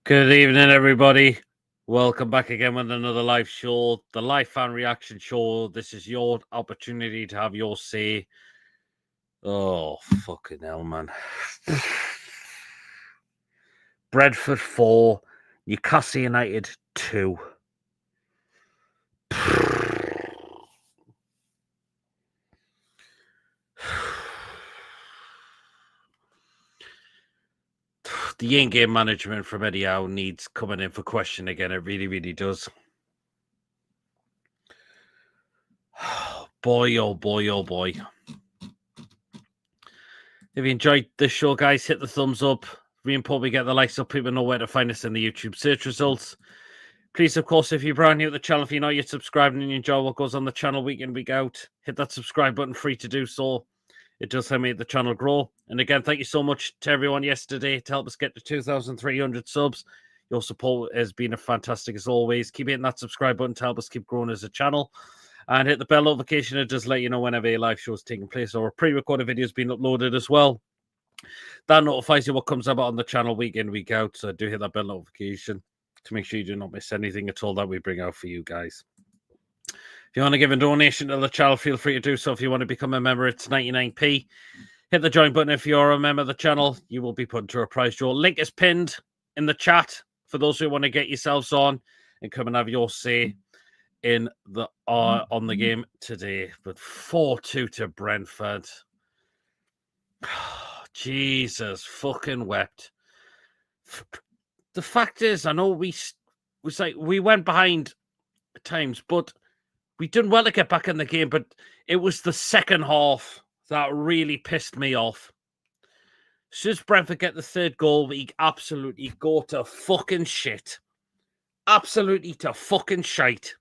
Good evening, everybody. Welcome back again with another live show, the live fan reaction show. This is your opportunity to have your say. Oh, fucking hell, man. Brentford 4, Newcastle United 2. The in-game management from Eddie Howe needs coming in for question again. It really, really does. Boy, oh boy, oh boy. If you enjoyed this show, guys, hit the thumbs up. Really important we get the likes so people know where to find us in the YouTube search results. Please, of course, if you're brand new to the channel, if you know you're subscribing and you enjoy what goes on the channel week in, week out, hit that subscribe button, free to do so. It does help make the channel grow. And again, thank you so much to everyone yesterday to help us get to 2,300 subs. Your support has been fantastic as always. Keep hitting that subscribe button to help us keep growing as a channel. And hit the bell notification. It does let you know whenever a live show is taking place or a pre-recorded video is being uploaded as well. That notifies you what comes about on the channel week in, week out. So do hit that bell notification to make sure you do not miss anything at all that we bring out for you guys. If you want to give a donation to the channel, feel free to do so. If you want to become a member, it's 99p. Hit the join button if you're a member of the channel. You will be put into a prize draw. Link is pinned in the chat for those who want to get yourselves on and come and have your say in the on the game today. But 4-2 to Brentford. Jesus fucking wept. The fact is, I know we went behind at times, but we did well to get back in the game. But it was the second half that really pissed me off. As soon as Brentford get the third goal, we absolutely go to fucking shit. Absolutely to fucking shite.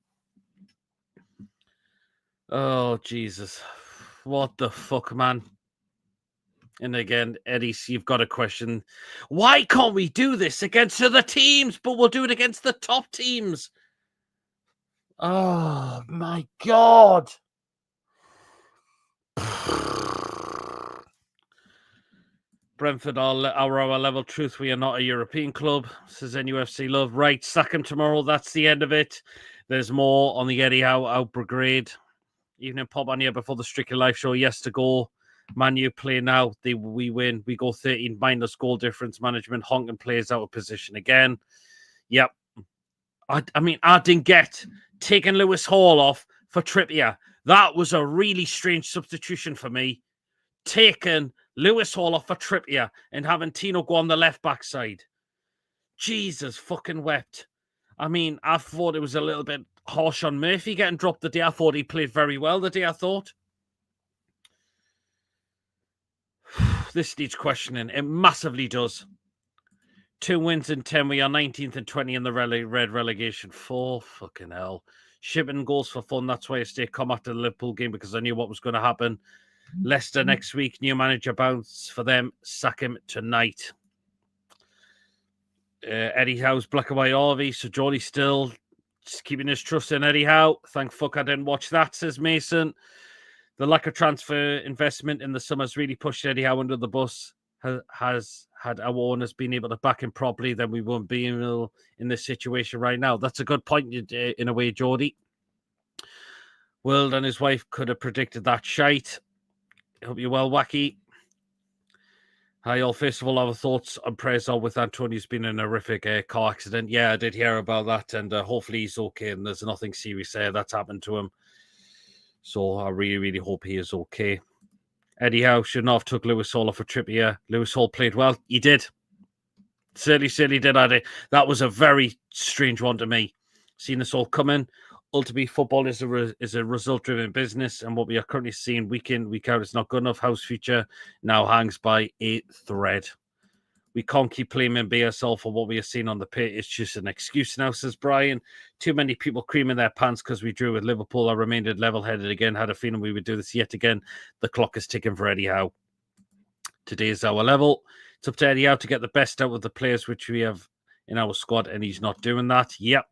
Oh, Jesus. What the fuck, man? And again, Eddie, you've got a question. Why can't we do this against other teams, but we'll do it against the top teams? Oh, my God. Brentford are our level. Truth, we are not a European club, says NUFC Love. Right, sack him tomorrow. That's the end of it. There's more on the Eddie Howe out brigade. Evening pop on here before the Strictly Live show. Yes to go. Man U play now. We win. We go 13 minus goal difference. Management honking players out of position again. Yep. I mean, I didn't get taking Lewis Hall off for Trippier. That was a really strange substitution for me. Taking Lewis Hall off for Trippier and having Tino go on the left back side. Jesus fucking wept. I mean, I thought it was a little bit harsh on Murphy getting dropped the day. I thought he played very well the day, I thought. This needs questioning. It massively does. 2 wins in 10. We are 19th and 20 in the red relegation. 4 fucking hell. Shipping goals for fun. That's why I stay calm after the Liverpool game, because I knew what was going to happen. Leicester next week. New manager bounce for them. Sack him tonight. Eddie Howe's black and white Harvey. So Jordy still just keeping his trust in Eddie Howe. Thank fuck I didn't watch that, says Mason. The lack of transfer investment in the summer has really pushed Eddie Howe under the bus. Has had our owners been able to back him properly, then we won't be in this situation right now. That's a good point in a way, Geordie. World and his wife could have predicted that shite. Hope you're well, Wacky. Hi, all. First of all, our thoughts and prayers are with Antonio. He's been in a horrific car accident. Yeah, I did hear about that, and hopefully he's okay and there's nothing serious there that's happened to him. So I really, really hope he is okay. Eddie Howe should not have took Lewis Hall off for Trippier. Lewis Hall played well. He did. Certainly did. That was a very strange one to me. Seeing this all coming. Ultimately, football is a result-driven business, and what we are currently seeing week in, week out is not good enough. Howe's future now hangs by a thread. We can't keep blaming BSL for what we are seeing on the pitch. It's just an excuse now, says Brian. Too many people creaming their pants because we drew with Liverpool. I remained level-headed again. Had a feeling we would do this yet again. The clock is ticking for Eddie Howe. Today is our level. It's up to Eddie Howe to get the best out of the players which we have in our squad, and he's not doing that. Yep.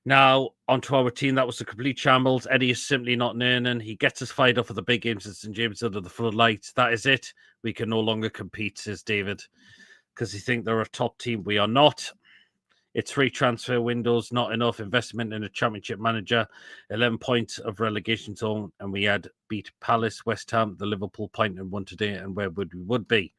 Now, onto our team. That was a complete shambles. Eddie is simply not learning. He gets us fired up for the big games at St. James under the floodlights. That is it. We can no longer compete, says David. because you think they're a top team. We are not. It's 3 transfer windows, not enough investment in a championship manager, 11 points of relegation zone, and we had beat Palace, West Ham, the Liverpool point and won today, and where would be,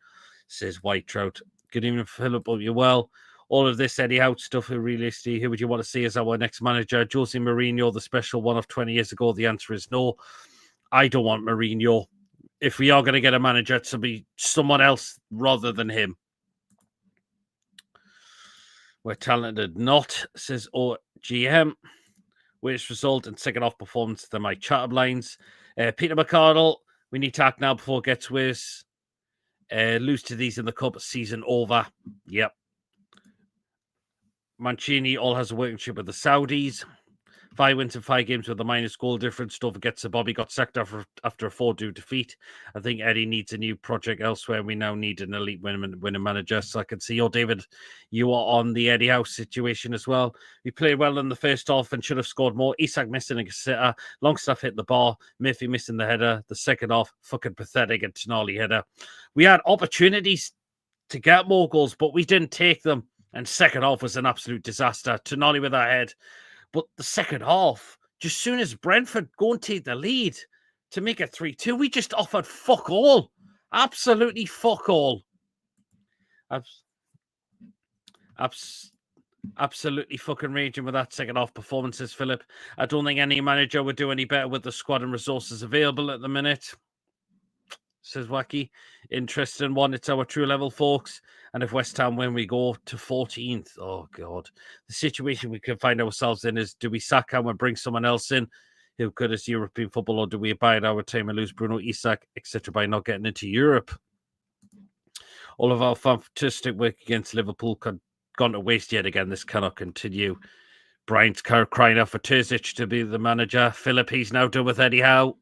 says White Trout. Good evening, Philip. Hope you're well. All of this Eddie Howe stuff, who realistically, who would you want to see as our next manager? Jose Mourinho, the special one of 20 years ago? The answer is no. I don't want Mourinho. If we are going to get a manager, to be someone else rather than him. We're talented not, says OGM. Which result in second half performance than my chat lines. Peter McCardle, we need to act now before it gets worse. Lose to these in the cup, season over. Yep. Mancini all has a working ship with the Saudis. 5 wins in 5 games with a minus goal difference. Don't forget Sir Bobby got sacked after a 4-2 defeat. I think Eddie needs a new project elsewhere. We now need an elite winning manager. So I can see, David, you are on the Eddie Howe situation as well. We played well in the first half and should have scored more. Isak missing a sitter. Longstaff hit the bar. Murphy missing the header. The second half, fucking pathetic and Tonali header. We had opportunities to get more goals, but we didn't take them. And second half was an absolute disaster. Tonali with our head. But the second half, just soon as Brentford go and take the lead to make it 3-2, we just offered fuck all. Absolutely fuck all. Absolutely fucking raging with that second half performance, says Philip. I don't think any manager would do any better with the squad and resources available at the minute, says Wacky. Interesting one. It's our true level, folks. And if West Ham win, we go to 14th. Oh, God. The situation we could find ourselves in is, do we sack him and bring someone else in who good as European football, or do we abide our time and lose Bruno, Isak, etc. by not getting into Europe? All of our fantastic work against Liverpool gone to waste yet again. This cannot continue. Brian's crying out for Terzic to be the manager. Philip, he's now done with Eddie Howe.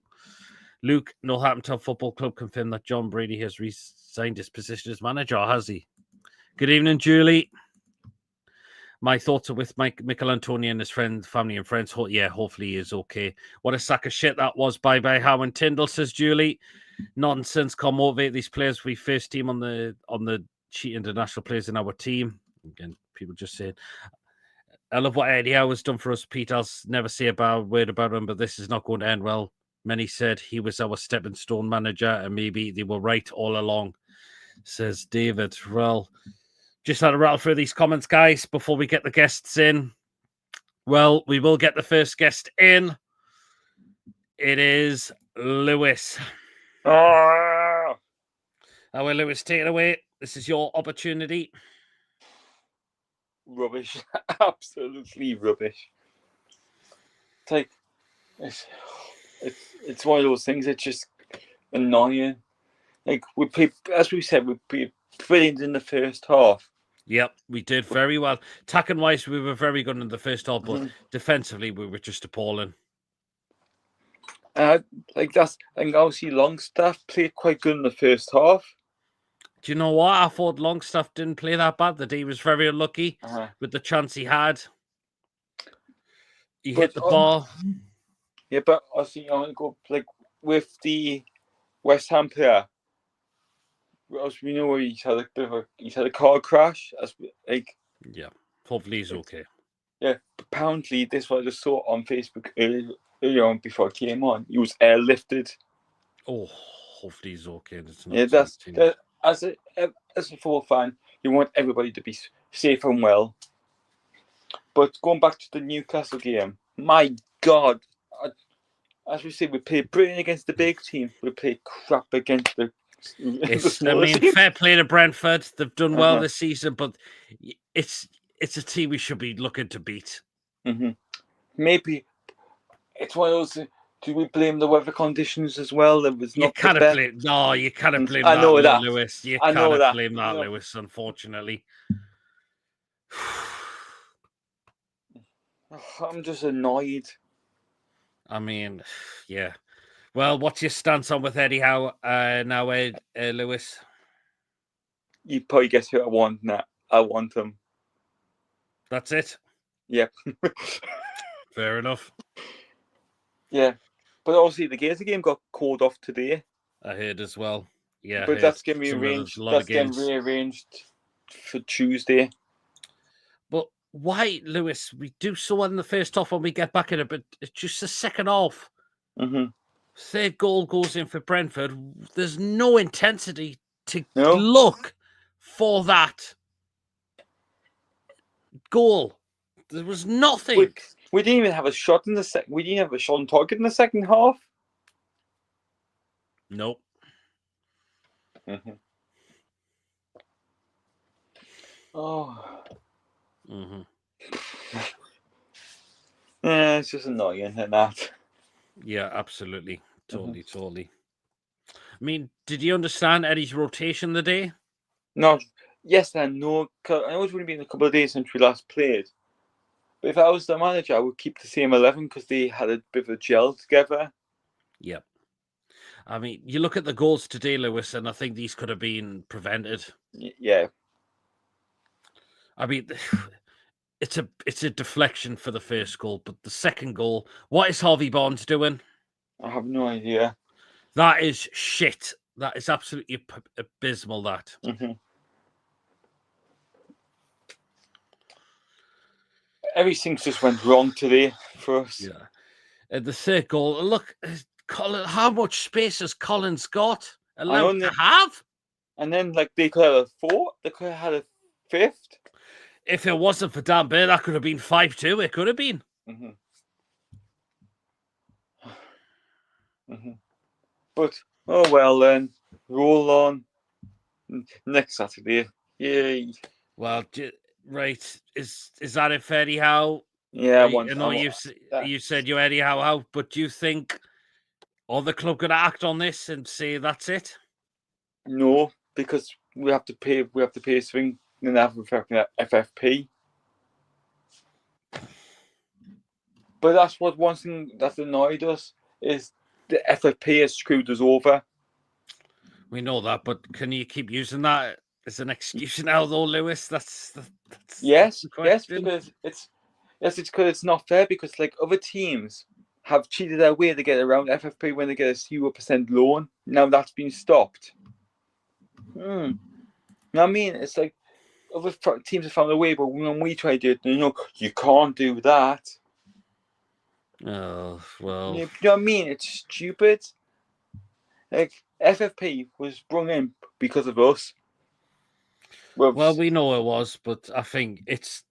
Luke, Northampton Football Club confirmed that John Brady has resigned his position as manager, or has he? Good evening, Julie. My thoughts are with Michael Antonio and his friends, family and friends. Yeah, hopefully he is okay. What a sack of shit that was by Howe and Tyndall, says Julie. Nonsense, can't motivate these players. We first team on the cheat international players in our team. Again, people just saying. I love what Eddie Howe has done for us. Pete, I'll never say a bad word about him, but this is not going to end well. Many said he was our stepping stone manager, and maybe they were right all along, says David. Well, just had to rattle through these comments, guys, before we get the guests in. Well, we will get the first guest in. It is Lewis. Oh! Our Lewis, take it away. This is your opportunity. Rubbish. Absolutely rubbish. It's like, it's one of those things that's just annoying. Like, we played, as we said, we played brilliant in the first half. Yep, we did very well. Attacking wise, we were very good in the first half, but defensively, we were just appalling. Like that's, and obviously Longstaff played quite good in the first half. Do you know what? I thought Longstaff didn't play that bad. That he was very unlucky with the chance he had. He hit the bar. Yeah, but I think I want to go like with the West Ham player. As we know, he's had a car crash. Yeah, hopefully he's okay. Yeah, apparently this was I just saw on Facebook earlier on before I came on. He was airlifted. Oh, hopefully he's okay. Yeah, that's as a football fan, you want everybody to be safe and well. But going back to the Newcastle game, my God, as we say, we played brilliant against the big team. We played crap against the. Fair play to Brentford. They've done well this season, but it's a team we should be looking to beat. Maybe it's one of those. Do we blame the weather conditions as well? That was not. You can't blame. No, you can't blame that, Lewis. You can't blame that, Lewis. Unfortunately, I'm just annoyed. I mean, yeah. Well, what's your stance on with Eddie Howe now, Lewis? You probably guess who I want now. I want him. That's it? Yep. Fair enough. Yeah. But obviously the game got called off today. I heard as well. Yeah. But that's going to be arranged. That's getting rearranged for Tuesday. But why, Lewis? We do so well in the first half when we get back in it, but it's just the second half. Mm-hmm. Third goal goes in for Brentford. There's no intensity to No. look for that goal. There was nothing. We didn't even have a shot in the second. We didn't have a shot on target in the second half. Nope. Mm-hmm. Oh. Mm-hmm. Yeah, it's just annoying, isn't that? Yeah, absolutely. Totally. I mean, did you understand Eddie's rotation the day? No. Yes and no. I know it's only been a couple of days since we last played. But if I was the manager, I would keep the same 11 because they had a bit of a gel together. Yep. I mean, you look at the goals today, Lewis, and I think these could have been prevented. Yeah. I mean, it's a deflection for the first goal, but the second goal, what is Harvey Barnes doing? I have no idea. That is shit. That is absolutely abysmal, that. Mm-hmm. Everything's just went wrong today for us. Yeah. And the third goal, look, Colin, how much space has Collins got allowed to have? And then, like, they could have a fourth. They could have had a fifth. If it wasn't for Dan Burn, that could have been 5-2. It could have been. Mm-hmm. Mm-hmm. But, oh well then. Roll on. Next Saturday. Yay. Well, right. Is that it for Eddie Howe? Yeah, you said you Eddie Howe out, but do you think all the club going to act on this and say that's it? No, because we have to pay swing in the FFP. But that's what one thing that's annoyed us is the FFP has screwed us over. We know that, but can you keep using that as an excuse now, though, Lewis? That's yes, because it's because it's not fair because like other teams have cheated their way to get around FFP when they get a 0% loan. Now that's been stopped. You know what I mean? It's like other teams have found a way, but when we try to do it, you can't do that. Oh, well. You know what I mean? It's stupid. Like, FFP was brought in because of us. Well, we know it was, but I think it's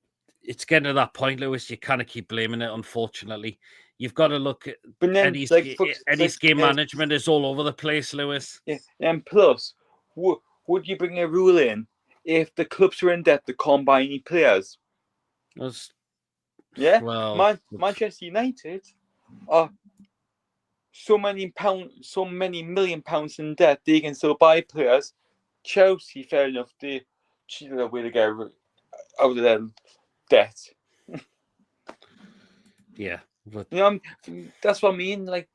getting to that point, Lewis. You kind of keep blaming it, unfortunately. You've got to look at Eddie's game management is all over the place, Lewis. Yeah, and plus, would you bring a rule in if the clubs are in debt they can't buy any players? Yeah, well, Manchester United are so many million pounds in debt they can still buy players. Chelsea, fair enough, they cheated their way to get out of their debt. Yeah, but that's what I mean. Like,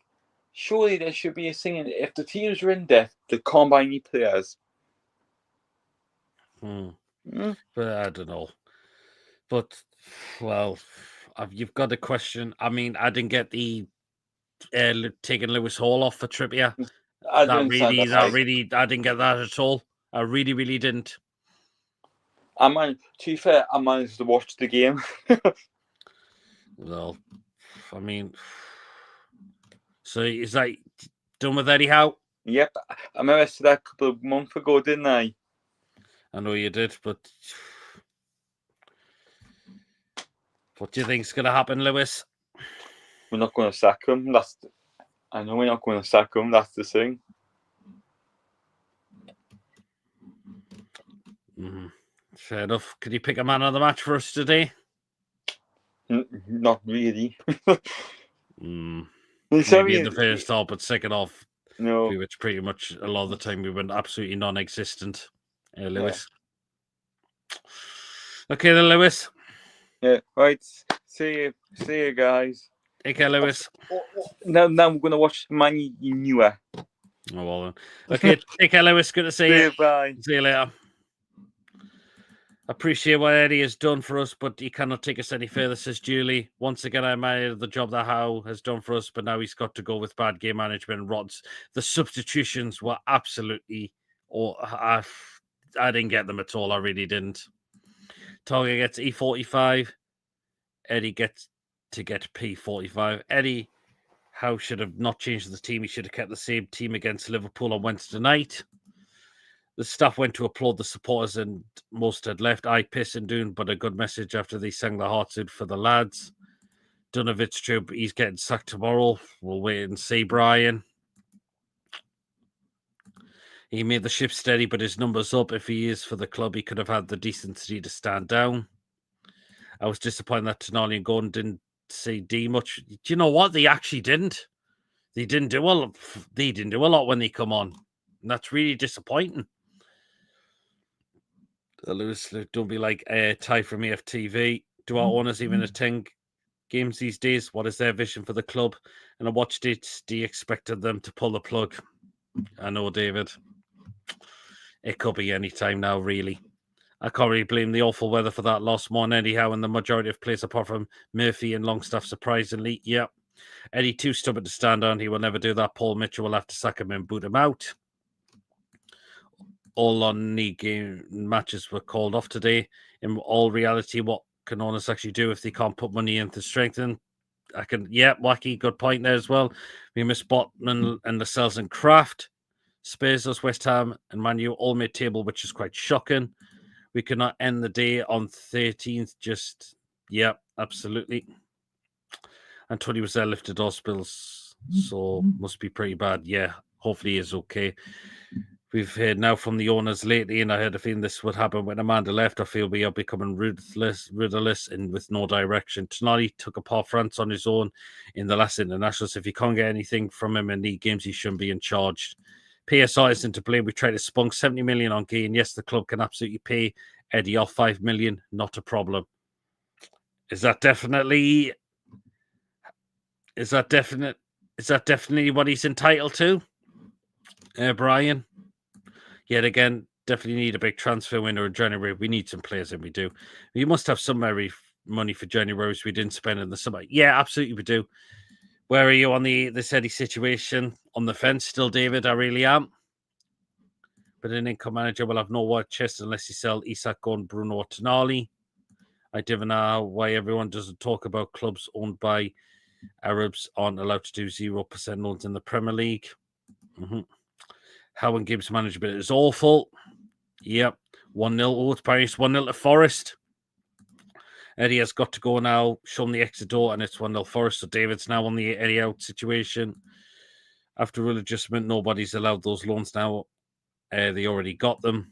surely there should be a thing. If the teams are in debt, they can't buy any players. But I don't know. But well, you've got a question. I mean, I didn't get the taking Lewis Hall off for Trippier. I didn't get that at all. I really didn't. To be fair, I managed to watch the game. Well, I mean, so is that done with Eddie Howe? Yep, I remember I said that a couple of months ago, didn't I? I know you did, but what do you think's going to happen, Lewis? We're not going to sack him. I know we're not going to sack him. That's the thing. Mm-hmm. Fair enough. Could you pick a man of the match for us today? Not really. Maybe in the first half, but second half, no. We were pretty much a lot of the time we went absolutely non-existent. Lewis. Yeah. Okay then, Lewis. Yeah. Right. See you, guys. Take care, Lewis. Now we're gonna watch Man Newer. Oh well then. Okay, take care, Lewis. Good to see you. Bye. See you later. Appreciate what Eddie has done for us, but he cannot take us any further, says Julie. Once again, I admire the job that Howe has done for us, but now he's got to go with bad game management and rods. The substitutions were absolutely, I didn't get them at all. I really didn't. Target gets E45. Eddie gets to get P45. Eddie Howe should have not changed the team. He should have kept the same team against Liverpool on Wednesday night. The staff went to applaud the supporters and most had left. I piss and doon, but a good message after they sang their hearts out for the lads. Don't know if it's true, but he's getting sacked tomorrow. We'll wait and see, Brian. He made the ship steady, but his number's up. If he is for the club, he could have had the decency to stand down. I was disappointed that Tonali and Gordon didn't say D much. Do you know what? They actually didn't. They didn't do a lot when they come on. And that's really disappointing. Lewis, don't be like Ty from EFTV. Do our owners even attend games these days? What is their vision for the club? And I watched it. Do you expect them to pull the plug? I know, David. It could be any time now, really. I can't really blame the awful weather for that loss more than Eddie Howe and the majority of players apart from Murphy and Longstaff, surprisingly. Yep. Eddie too stubborn to stand on. He will never do that. Paul Mitchell will have to sack him and boot him out. All on-league game matches were called off today. In all reality, what can owners actually do if they can't put money in to strengthen? Wacky, good point there as well. We missed Botman and Lascelles and Kraft. Spurs, West Ham and Man U all mid-table, which is quite shocking. We could not end the day on 13th. Absolutely. And Tony was there, lifted hospitals, so must be pretty bad. Yeah, hopefully he is okay. We've heard now from the owners lately, and I had a feeling this would happen when Amanda left. I feel we are becoming ruthless, and with no direction. Tonali took apart France on his own in the last internationals. If you can't get anything from him in league games, he shouldn't be in charge. PSR isn't to blame. We tried to spunk 70 million on Gain. Yes, the club can absolutely pay Eddie off 5 million. Not a problem. Is that definitely what he's entitled to? Brian? Yet again, definitely need a big transfer window in January. We need some players, and we do. We must have some money for January, which we didn't spend in the summer. Yeah, absolutely we do. Where are you on this Eddie situation? On the fence still, David? I really am. But an income manager will have no war chest unless he sell Isak, Gordon, Bruno, or Tonali. I don't know why everyone doesn't talk about clubs owned by Arabs aren't allowed to do 0% loans in the Premier League. Howe and Gibbs management is awful. Yep. 1-0. Oh, it's Paris. 1-0 to Forest. Eddie has got to go now. Show him the exit door, and it's 1-0 Forest. So David's now on the Eddie out situation. After rule adjustment, nobody's allowed those loans now. They already got them.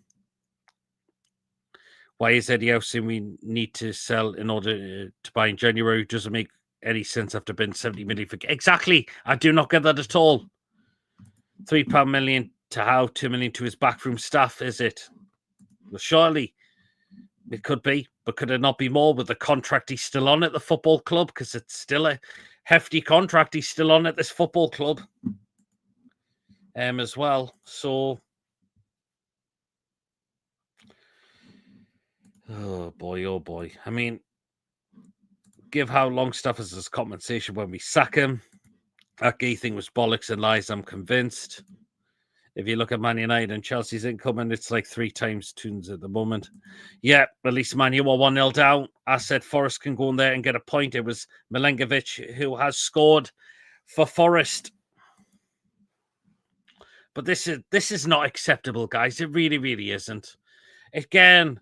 Why is Eddie Howe saying we need to sell in order to buy in January? It doesn't make any sense after being 70 million for... Exactly. I do not get that at all. £3 million to Howe, 2 million to his backroom staff, is it? Well, surely it could be, but could it not be more with the contract he's still on at the football club? Because it's still a hefty contract he's still on at this football club as well. So, oh boy. I mean, give Howe Longstaff as his compensation when we sack him. That gay thing was bollocks and lies, I'm convinced. If you look at Man United and Chelsea's income, and it's like 3 times tunes at the moment. Yeah, at least Man U are 1-0 down. I said Forest can go in there and get a point. It was Milenkovic who has scored for Forest. But this is not acceptable, guys. It really, really isn't. Again,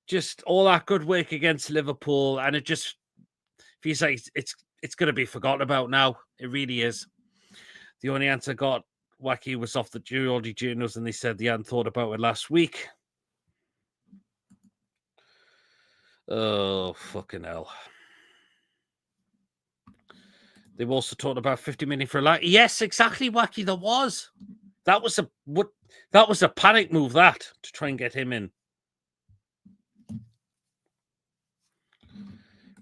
just all that good work against Liverpool, and it just feels like it's going to be forgotten about now. It really is. The only answer I got Wacky was off the Geordie Journals, and they said they hadn't thought about it last week. Oh, fucking hell. They've also talked about 50 million for a lot. Yes, exactly, Wacky. There was. That was a panic move, that, to try and get him in.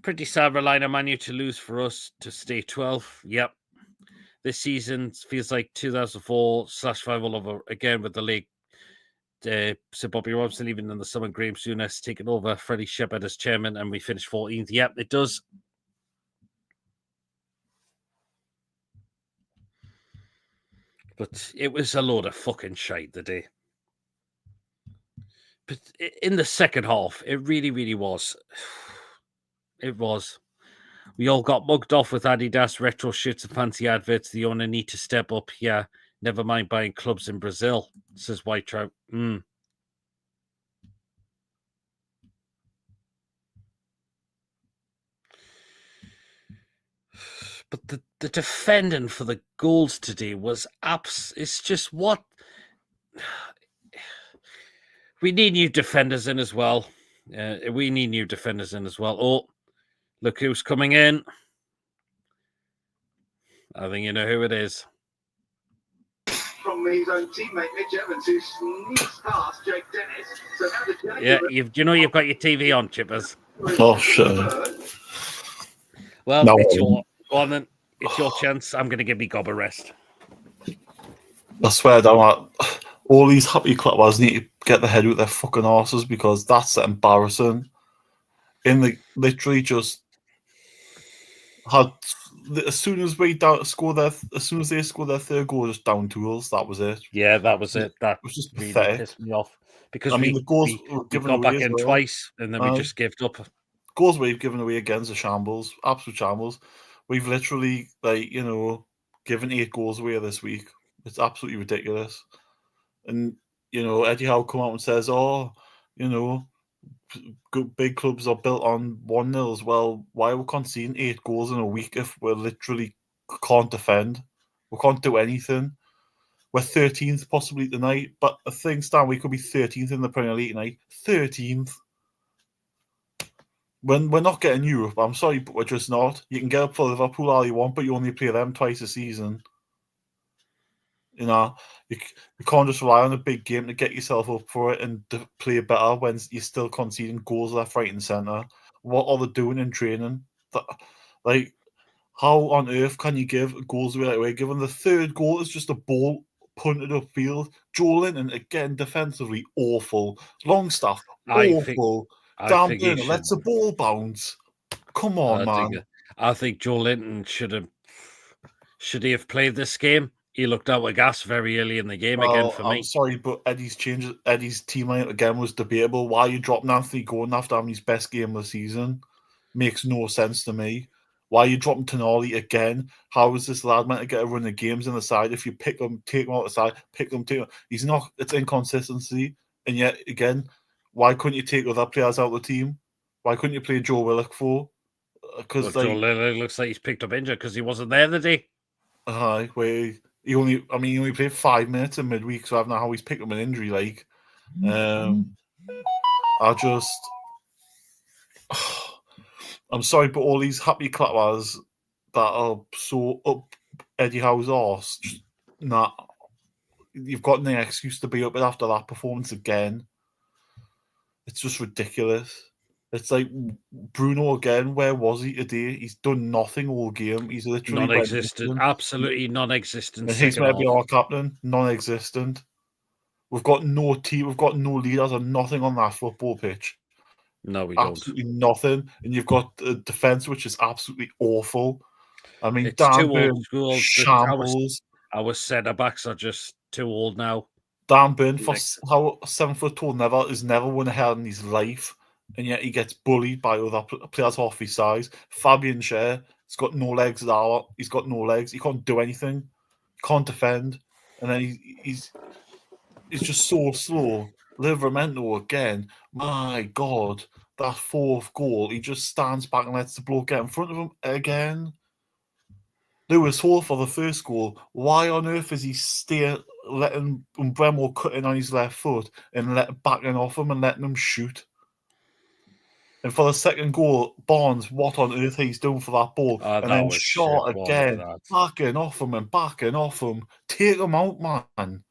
Pretty sad relying on Man U to lose for us to stay 12. Yep. This season feels like 2004/5 all over again with the league. Sir Bobby Robson leaving in the summer, Graham Souness taking over, Freddie Shepherd as chairman, and we finished 14th. Yep, it does. But it was a load of fucking shite the day. but in the second half, it really, really was. It was. We all got mugged off with Adidas retro shirts and fancy adverts. The owner need to step up. Yeah, never mind buying clubs in Brazil, says White Trout. But the defending for the goals today was it's just what we need new defenders in as well. We need new defenders in as well. Oh, look who's coming in. I think you know who it is. From his own teammate Mitch Evans, who sneaks past Jake Dennis. So now the Yeah, you've got your TV on, Chippers. Oh, sure. Well, No. go on then. It's your chance. I'm going to give me Gob a rest. I swear down, all these happy clappers need to get their head with their fucking arses because that's embarrassing. Literally just had as soon as they scored their third goal, just down tools. That was it. Yeah, that was it. That was just really pathetic. pissed me off because the goals were given got away back in twice and then we just gave up. Goals we've given away against the shambles, absolute shambles. We've literally given 8 goals away this week. It's absolutely ridiculous. And Eddie Howe come out and says, big clubs are built on 1-0. Well, why are we conceding 8 goals in a week if we literally can't defend? We can't do anything. We're 13th possibly tonight, but the thing, Stan, we could be 13th in the Premier League tonight. 13th. When we're not getting Europe, I'm sorry, but we're just not. You can get up for Liverpool all you want, but you only play them twice a season. You can't just rely on a big game to get yourself up for it and to play better when you're still conceding goals left, right, and centre. What are they doing in training? How on earth can you give goals away that way? Given the third goal is just a ball punted upfield. Joe Linton, again, defensively awful. Longstaff, awful. Dan Burner lets the ball bounce. Come on, man. I think Joe Linton should he have played this game? He looked out of gas very early in the game again for me. I'm sorry, but Eddie's team lineup again was debatable. Why are you dropping Anthony Gordon after having his best game of the season? Makes no sense to me. Why are you dropping Tonali again? How is this lad meant to get a run of games in the side? If you pick him, take him out the side, pick him, take him. He's not. It's inconsistency. And yet, again, why couldn't you take other players out of the team? Why couldn't you play Joe Willock for? Because Joe Willock looks like he's picked up injured because he wasn't there the day. Where he only played 5 minutes in midweek, so I don't know how he's picked up an injury. I'm sorry, but all these happy clappers that are so up Eddie Howe's arse, you've got no excuse to be up after that performance again. It's just ridiculous. It's like Bruno again. Where was he today? He's done nothing all game. He's literally non-existent, absolutely non-existent. And he's maybe our captain, non-existent. We've got no team. We've got no leaders and nothing on that football pitch. No, we absolutely don't. Nothing. And you've got a defense which is absolutely awful. I mean, it's too old school. Shambles. Our centre backs are just too old now. Dan Burn, for how 7 foot tall, never won a head in his life, and yet he gets bullied by other players half his size. Fabian Schär, he's got no legs. He's got no legs. He can't do anything. He can't defend, and then he's just so slow. Livramento again. My God, that 4th goal, he just stands back and lets the bloke get in front of him again. Lewis Hall for the first goal. Why on earth is he still letting Bremo cut in on his left foot and backing off him and letting him shoot? And for the second goal, Barnes, what on earth he's doing for that ball? And then Shaw again, backing off him. Take him out, man.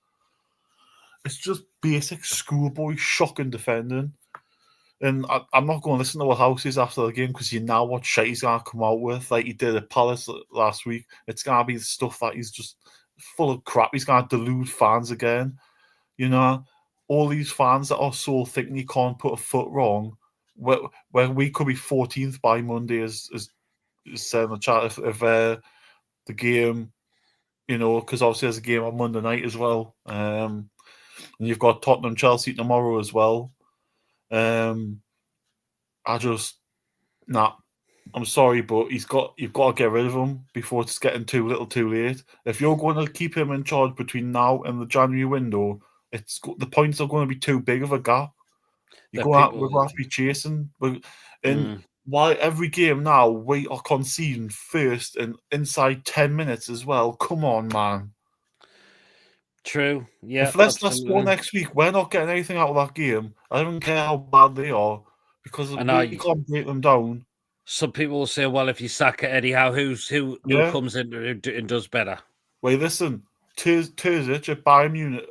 It's just basic schoolboy shocking defending. And I'm not going to listen to what House is after the game because you know what shit he's going to come out with, like he did at Palace last week. It's going to be the stuff that he's just full of crap. He's going to delude fans again. All these fans that are so thinking he can't put a foot wrong, where we could be 14th by Monday, as said in the chat, if the game, because obviously there's a game on Monday night as well. And you've got Tottenham Chelsea tomorrow as well. I just nah. I'm sorry, but you've got to get rid of him before it's getting too little, too late. If you're going to keep him in charge between now and the January window, the points are going to be too big of a gap. We're going to be chasing. Why every game now we are conceding first and inside 10 minutes as well. Come on, man. True. Yeah. If Leicester score next week, we're not getting anything out of that game. I don't care how bad they are because we can't break them down. Some people will say, well, if you sack Eddie Howe, who comes in and does better? Wait, listen. Terzic at Bayern Munich,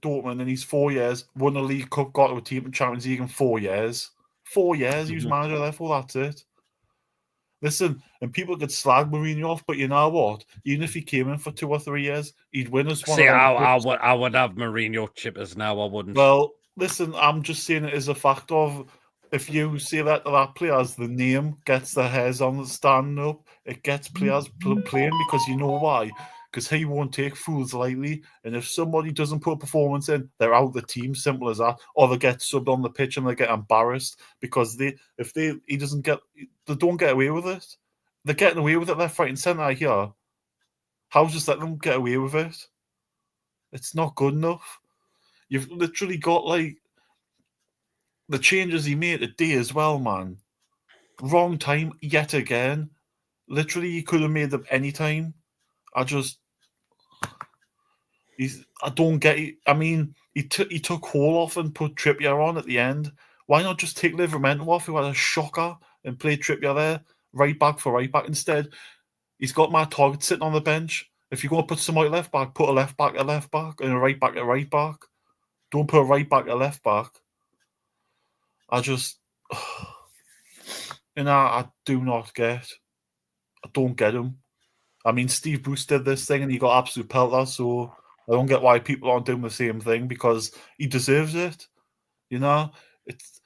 Dortmund, in his 4 years, won a League Cup, got to a team in Champions League in 4 years. 4 years, he was manager there for, that's it. Listen, and people could slag Mourinho off, but you know what? Even if he came in for 2 or 3 years, he'd win us one. I would have Mourinho chippers now. I wouldn't. Well, listen, I'm just saying it as a fact of if you say that to that players, the name gets their hairs on the standing up. It gets players playing because you know why? Because he won't take fools lightly. And if somebody doesn't put a performance in, they're out the team. Simple as that. Or they get subbed on the pitch and they get embarrassed because they don't get away with it. They're getting away with it left, right, and centre here. How just let them get away with it? It's not good enough. You've literally got like the changes he made today as well, man. Wrong time yet again. Literally, he could have made them any time. I don't get it. I mean, he took Hall off and put Trippier on at the end. Why not just take Livermore off, who had a shocker, and play Trippier there, right back for right back instead? He's got my target sitting on the bench. If you're going to put somebody left back, put a left back at left back and a right back at right back. Don't put a right back at left back. I do not get. I don't get him. I mean, Steve Bruce did this thing and he got absolute pelter, so I don't get why people aren't doing the same thing because he deserves it. You know, it's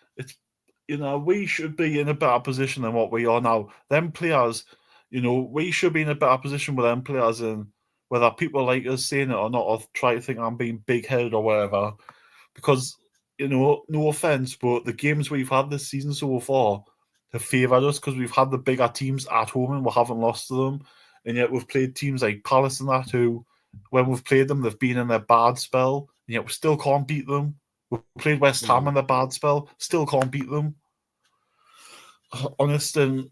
we should be in a better position than what we are now. Them players, we should be in a better position with them players, and whether people like us saying it or not, or try to think I'm being big-headed or whatever, because no offense, but the games we've had this season so far have favoured us because we've had the bigger teams at home and we haven't lost to them. And yet we've played teams like Palace and that who, when we've played them, they've been in their bad spell, and yet we still can't beat them. We've played West Ham in their bad spell, still can't beat them. Honest, and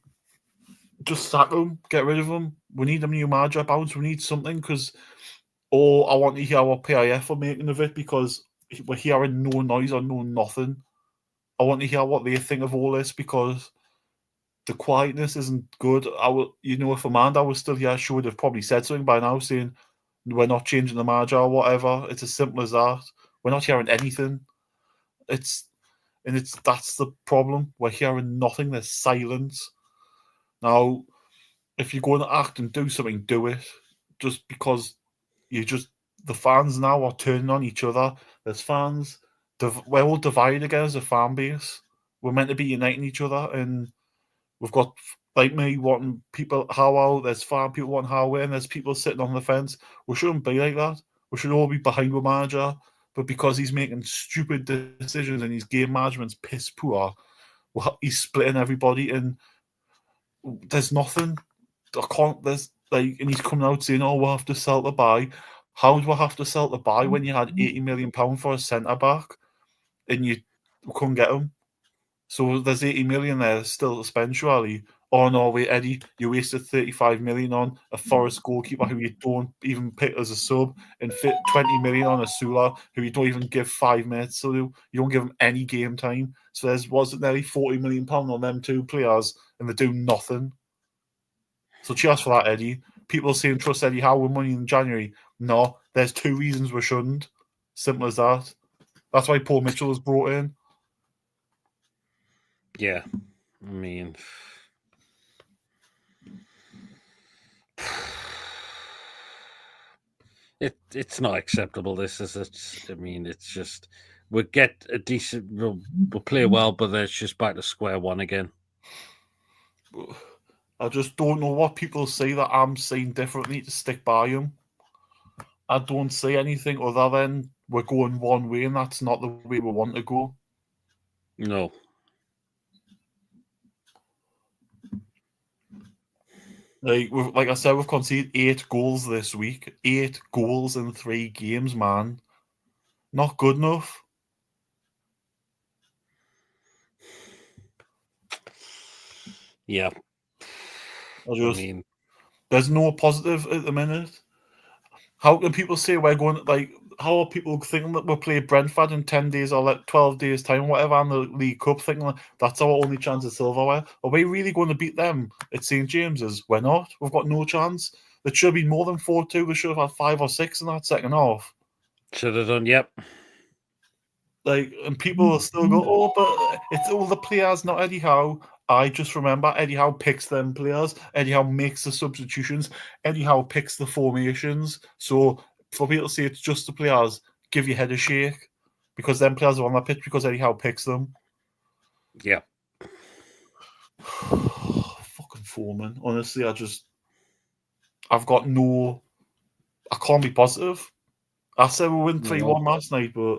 just sack them, get rid of them. We need a new manager bounce. We need something because, I want to hear what PIF are making of it because we're hearing no noise or no nothing. I want to hear what they think of all this because the quietness isn't good. If Amanda was still here, she would have probably said something by now saying we're not changing the manager or whatever. It's as simple as that. We're not hearing anything. That's the problem. We're hearing nothing. There's silence. Now, if you're going to act and do something, do it. Just because the fans now are turning on each other. There's fans. We're all divided again as a fan base. We're meant to be uniting each other, and we've got, like me, wanting people Howe. There's fan people wanting Howe, and there's people sitting on the fence. We shouldn't be like that. We should all be behind the manager. But because he's making stupid decisions and his game management's piss poor, he's splitting everybody, and there's nothing. And he's coming out saying, "Oh, we'll have to sell to buy." How do I have to sell to buy when you had £80 million for a centre back and you couldn't get him? So there's 80 million there still to spend, surely. Oh no, wait, Eddie, you wasted 35 million on a Forest goalkeeper who you don't even pick as a sub, and fit 20 million on a Sula who you don't even give 5 minutes, so you don't give him any game time. So wasn't nearly £40 million on them two players, and they do nothing. So cheers for that, Eddie. People saying trust Eddie Howe with money in January. No, there's 2 reasons we shouldn't. Simple as that. That's why Paul Mitchell was brought in. Yeah, I mean, it's not acceptable. This is it. I mean, it's just we get a decent, we'll play well, but then it's just back to square one again. I just don't know what people say that I'm saying differently to stick by him. I don't say anything other than we're going one way, and that's not the way we want to go. No. Like I said, we've conceded 8 goals this week. 8 goals in 3 games, man. Not good enough. Yeah. I mean, there's no positive at the minute. How can people say we're going, like, how are people thinking that we'll play Brentford in 10 days or like 12 days' time, whatever, on the League Cup, thinking like, that's our only chance of silverware? Are we really going to beat them at St James's? We're not. We've got no chance. It should be more than 4-2. We should have had 5 or 6 in that second half. Should have done, yep. Like, and people will still go, oh, but it's all the players, not Eddie Howe. I just remember Eddie Howe picks them players. Eddie Howe makes the substitutions. Eddie Howe picks the formations. So for people to say it's just the players, give your head a shake, because them players are on that pitch because Eddie Howe picks them. Yeah. Fucking Foreman. Honestly, I can't be positive. I said we'll win 3-1 last night, but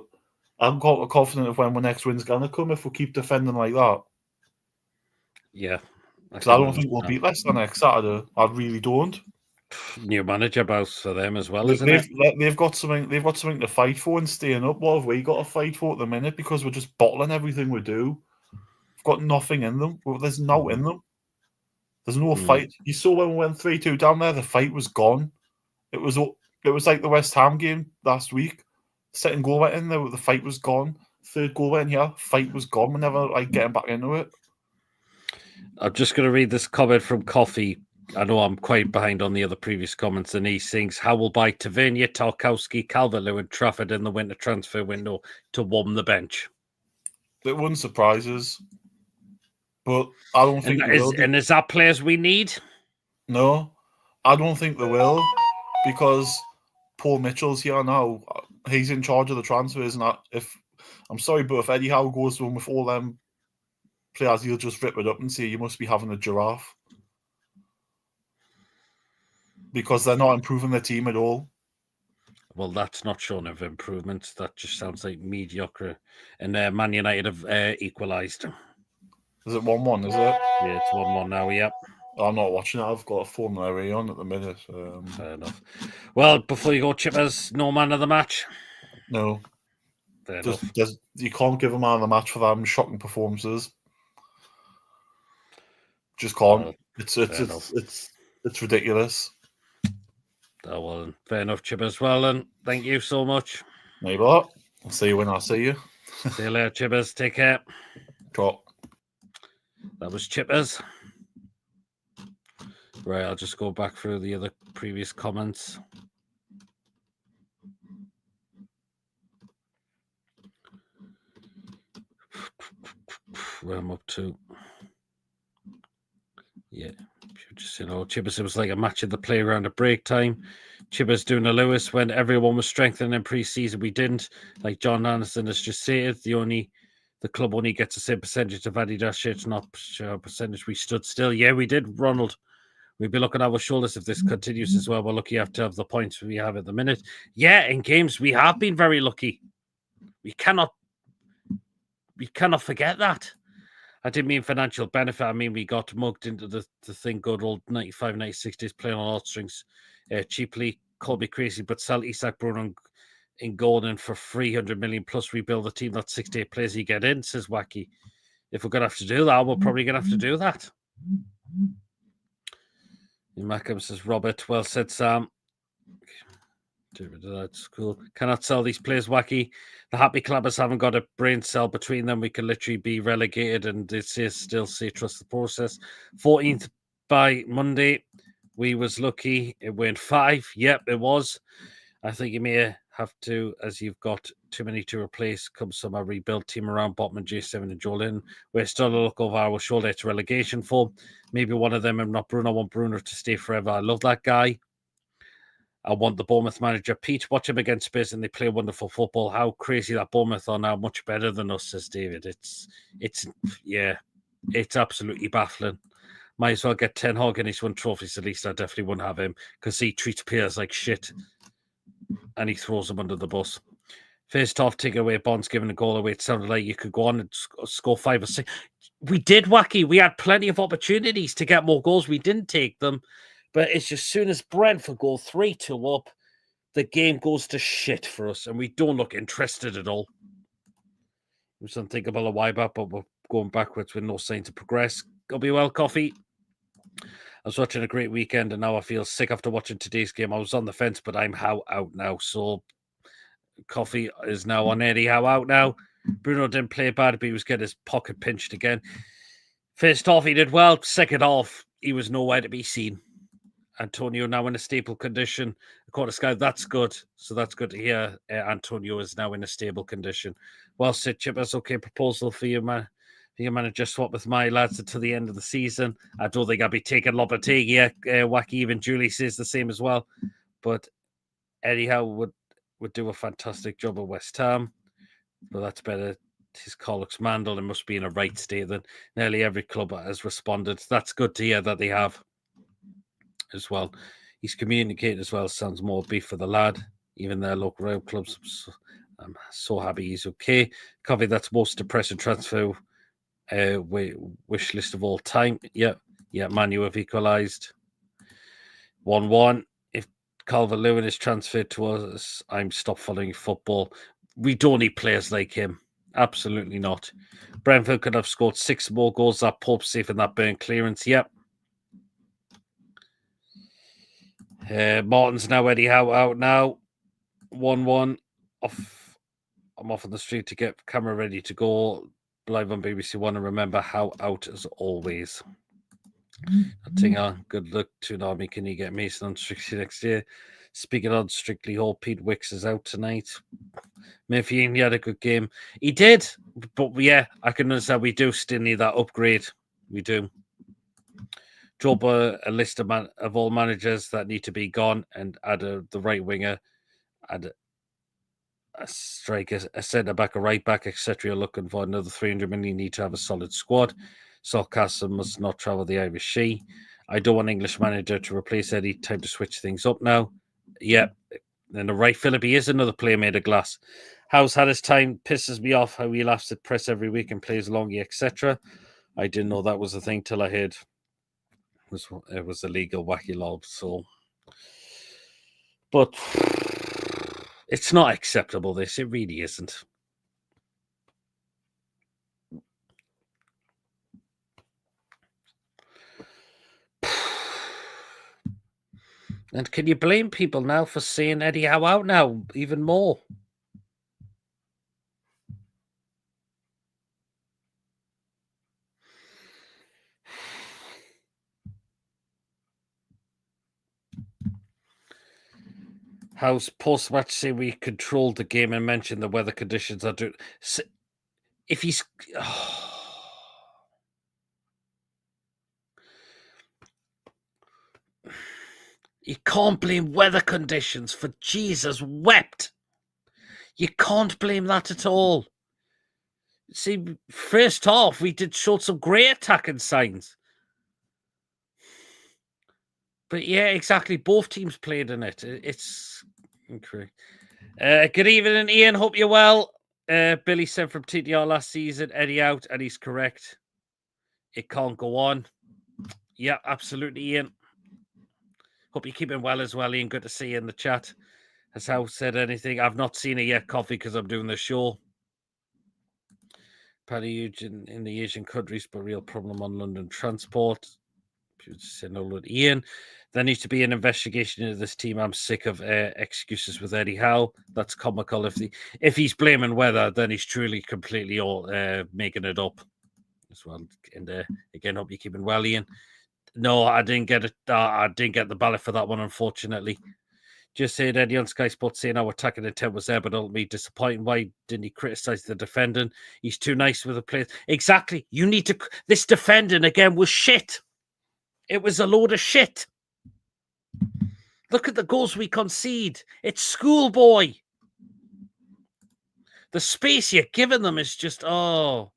I'm confident of when our next win's going to come if we keep defending like that. Yeah. Because I don't think we'll beat Leicester next Saturday. I really don't. New manager bounce for them as well, isn't it? They've got something to fight for and staying up. What have we got to fight for at the minute? Because we're just bottling everything we do. We've got nothing in them. There's no in them. There's no fight. You saw when we went 3-2 down there, the fight was gone. It was like the West Ham game last week. Second goal went in there, the fight was gone. Third goal went in here, fight was gone. We're never getting back into it. I'm just going to read this comment from Coffee. I know I'm quite behind on the other previous comments, and he sings, "How will buy Tavernier, Tarkowski, Calvert-Lewin, Trafford in the winter transfer window to warm the bench." It wouldn't surprise us, but I don't think they will. And is that players we need? No, I don't think they will, because Paul Mitchell's here now. He's in charge of the transfers, and I'm sorry, but if Eddie Howe goes to him with all them players, he'll just rip it up and say, "You must be having a giraffe," because they're not improving their team at all. Well, that's not showing of improvement. That just sounds like mediocre. And Man United have equalised. Is it 1-1, is it? Yeah, it's 1-1 now, yep. I'm not watching it. I've got a Formula E on at the minute. Fair enough. Well, before you go, Chippers, no man of the match? No. Fair enough. You can't give a man of the match for them shocking performances. Just can't. It's ridiculous. Oh, well, fair enough, Chippers. Well, then, thank you so much. Maybe not. I'll see you when I see you. See you later, Chippers. Take care. Talk. That was Chippers. Right, I'll just go back through the other previous comments. Where I'm up to. Yeah. Just, Chibbers, it was like a match at the playground at break time. Chibbers doing a Lewis when everyone was strengthening in pre-season. We didn't. Like John Anderson has just said, the club only gets the same percentage of Adidas shirts, not percentage. We stood still. Yeah, we did, Ronald. We'd be looking at our shoulders if this continues as well. We're lucky to have the points we have at the minute. Yeah, in games we have been very lucky. We cannot forget that. I didn't mean financial benefit. I mean, we got mugged into the thing, good old 95, 96 days playing on heartstrings cheaply. Call me crazy, but sell Isak Bruno in Golden for 300 million plus rebuild the team. That's 68 players you get in, says Wacky. If we're going to have to do that, we're probably going to have to do that. Mackham says, Robert, well said, Sam. That's cool. Cannot sell these players, Wacky. The happy clappers haven't got a brain cell between them. We can literally be relegated, and they still say trust the process. 14th by Monday. We was lucky. It went 5. Yep, it was. I think you may have to, as you've got too many to replace, come some rebuild team around Botman, J7 and Jolin. We're still a look over our shoulder to relegation for. Maybe one of them, I'm not Bruno. I want Bruno to stay forever. I love that guy. I want the Bournemouth manager, Pete. Watch him against Spurs and they play wonderful football. How crazy that Bournemouth are now, much better than us, says David. It's absolutely baffling. Might as well get Ten Hag and he's won trophies. At least I definitely wouldn't have him because he treats players like shit and he throws them under the bus. First off, take away Bonds giving a goal away. It sounded like you could go on and score 5 or 6. We did, Wacky. We had plenty of opportunities to get more goals. We didn't take them. But it's just as soon as Brentford go 3-2 up, the game goes to shit for us. And we don't look interested at all. It was unthinkable a while back, but we're going backwards with no sign to progress. Go be well, Coffee. I was watching a great weekend, and now I feel sick after watching today's game. I was on the fence, but I'm Howe out now. So Coffee is now on Eddie Howe out now. Bruno didn't play bad, but he was getting his pocket pinched again. First off, he did well. Second off, he was nowhere to be seen. Antonio now in a stable condition. According to Sky, that's good. So that's good to hear. Antonio is now in a stable condition. Well said, Chippers. Okay, proposal for you, man. Your manager swap with my lads until the end of the season. I don't think I'll be taking Lopetegui. Wacky, even Julie says the same as well. But Eddie Howe would do a fantastic job at West Ham. But that's better. His colleagues Mandel and must be in a right state. Then nearly every club has responded. That's good to hear that they have as well. He's communicated as well. Sounds more beef for the lad. Even their local rail clubs. I'm so happy he's okay. Coffee, that's most depressing transfer wish list of all time. Yeah, Man U have equalised 1-1. If Calvert-Lewin is transferred to us, I'm stopped following football. We don't need players like him. Absolutely not. Brentford could have scored 6 more goals. That Pope safe in that burn clearance. Yep. Martin's now Eddie Howe out now. 1-1. I'm off on the street to get camera ready to go. Live on BBC One, and remember Howe out as always. Tinga, good luck to an army. Can you get Mason on Strictly next year? Speaking on Strictly, Hall, Pete Wicks is out tonight. Murphy, he had a good game. He did, but yeah, I can understand we do still need that upgrade. We do. Drop a list of all managers that need to be gone and add the right winger, add a striker, a centre back, a right back, etc. You're looking for another 300 million. You need to have a solid squad. Sarcasm must not travel the Irish Sea. I don't want English manager to replace Eddie. Time to switch things up now. Yeah. Then the right Philippi is another player made of glass. Howe's had his time. Pisses me off how he laughs at press every week and plays longy, etc. I didn't know that was a thing till I heard it was illegal wacky lob. So, but it's not acceptable. This it really isn't. And can you blame people now for saying Eddie Howe out now even more? Howe's post-match say we controlled the game and mentioned the weather conditions are doing. If he's... You can't blame weather conditions for Jesus wept. You can't blame that at all. See, first half, we showed some great attacking signs. But yeah, exactly. Both teams played in it. It's incorrect. Good evening, Ian. Hope you're well. Billy sent from TDR last season. Eddie out, and he's correct. It can't go on. Yeah, absolutely, Ian. Hope you're keeping well as well, Ian. Good to see you in the chat. Has Howe said anything? I've not seen it yet, Coffee, because I'm doing the show. Paddy Eugene in the Asian countries, but real problem on London transport. Ian, there needs to be an investigation into this team. I'm sick of excuses with Eddie Howe. That's comical. If he's blaming weather, then he's truly completely making it up as well. And again, hope you're keeping well, Ian. No, I didn't get it. I didn't get the ballot for that one, unfortunately. Just said Eddie on Sky Sports saying our attacking intent was there, but ultimately disappointing. Why didn't he criticise the defending? He's too nice with the players. Exactly. You need to. This defending again was shit. It was a load of shit. Look at the goals we concede. It's schoolboy. The space you're giving them is just, coming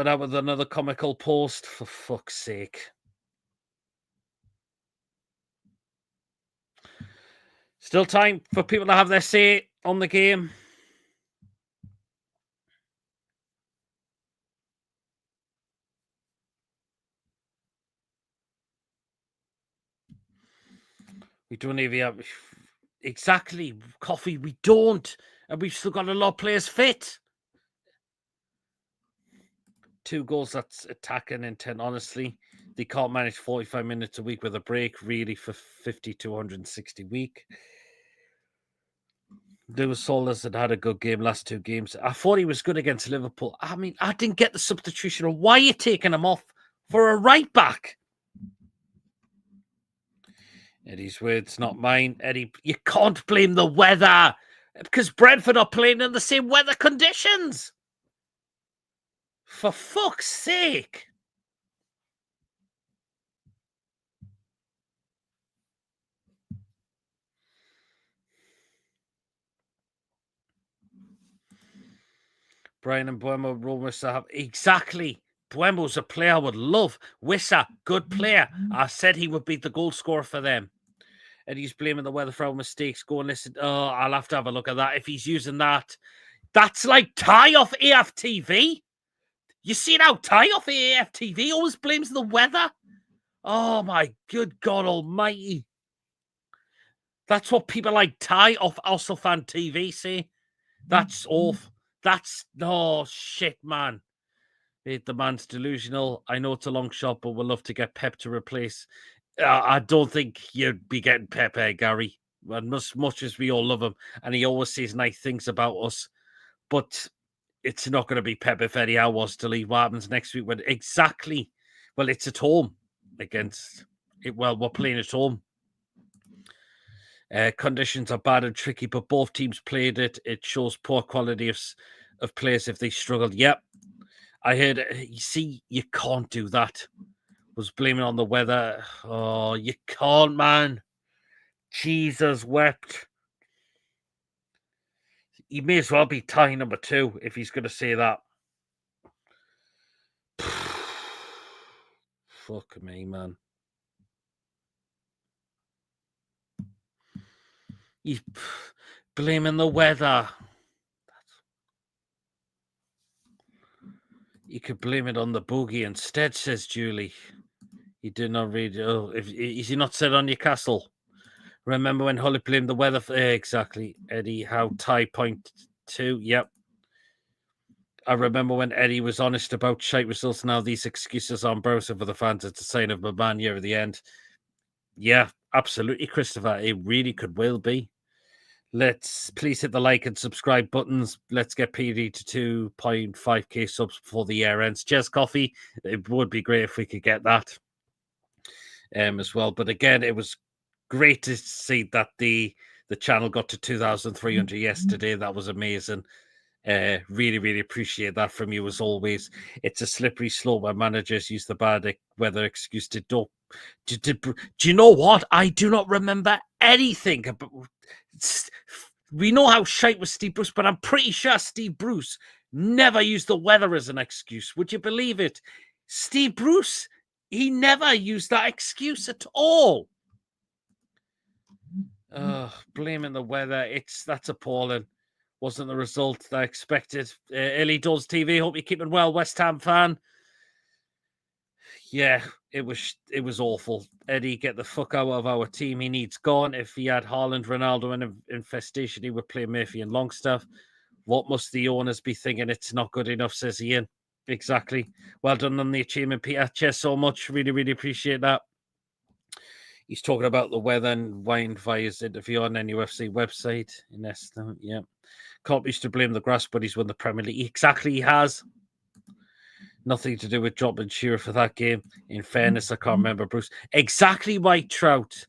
out with another comical post, for fuck's sake. Still time for people to have their say. on the game. We don't even have... Exactly, Coffee, we don't. And we've still got a lot of players fit. 2 goals, that's attacking intent, honestly. They can't manage 45 minutes a week with a break, really, for 50 to 160 a week. Lewis Solis had a good game last 2 games. I thought he was good against Liverpool. I mean, I didn't get the substitution. Why are you taking him off for a right back? Eddie's words, not mine. Eddie, you can't blame the weather because Brentford are playing in the same weather conditions. For fuck's sake. Brian and Buemo, Wissa have exactly. Buemo's a player I would love. Wissa, good player. I said he would be the goal scorer for them. And he's blaming the weather for our mistakes. Go and listen. Oh, I'll have to have a look at that. If he's using that, that's like Ty off AFTV. You see how Ty off AFTV always blames the weather? Oh my good God almighty. That's what people like Ty off Fan TV say. That's awful. That's, oh shit, man. The man's delusional. I know it's a long shot, but we'll love to get Pep to replace. I don't think you'd be getting Pep, Gary. And much as we all love him, and he always says nice things about us, but it's not going to be Pep if Eddie Howe was to leave. What happens next week? Exactly. Well, it's at home against it. Well, we're playing at home. Conditions are bad and tricky, but both teams played it. It shows poor quality of players if they struggled. Yep. I heard it. You see, you can't do that. Was blaming on the weather. Oh, you can't, man. Jesus wept. He may as well be tie number 2 if he's going to say that. Fuck me, man. He's blaming the weather. You could blame it on the boogie instead, says Julie. He did not read. Oh, is he not said on Newcastle? Remember when Hullet blamed the weather? Exactly. Eddie Howe, tie point 2. Yep. I remember when Eddie was honest about shite results. Now these excuses are embarrassing for the fans. It's a sign of a man year at the end. Yeah, absolutely, Christopher. It really could well be. Let's please hit the like and subscribe buttons. Let's get PD to 2.5k subs before the year ends. Cheers, Coffee. It would be great if we could get that as well. But again, it was great to see that the channel got to 2,300 yesterday. That was amazing. Really, really appreciate that from you as always. It's a slippery slope where managers use the bad weather excuse to dope. Do you know what? I do not remember anything about. We know how shite was Steve Bruce, but I'm pretty sure Steve Bruce never used the weather as an excuse. Would you believe it? Steve Bruce, he never used that excuse at all. Blaming the weather, that's appalling. Wasn't the result that I expected. Ellie Does TV, hope you're keeping well, West Ham fan. Yeah, it was awful. Eddie, get the fuck out of our team. He needs gone. If he had Haaland, Ronaldo, and infestation, he would play Murphy and Longstaff. What must the owners be thinking? It's not good enough, says Ian. Exactly. Well done on the achievement, Peter. Cheers so much. Really, really appreciate that. He's talking about the weather and Wayne via his interview on NUFC website. In Esther, yeah. Klopp used to blame the grass, but he's won the Premier League. Exactly, he has. Nothing to do with Job and Shearer for that game. In fairness, I can't remember Bruce. Exactly, White Trout.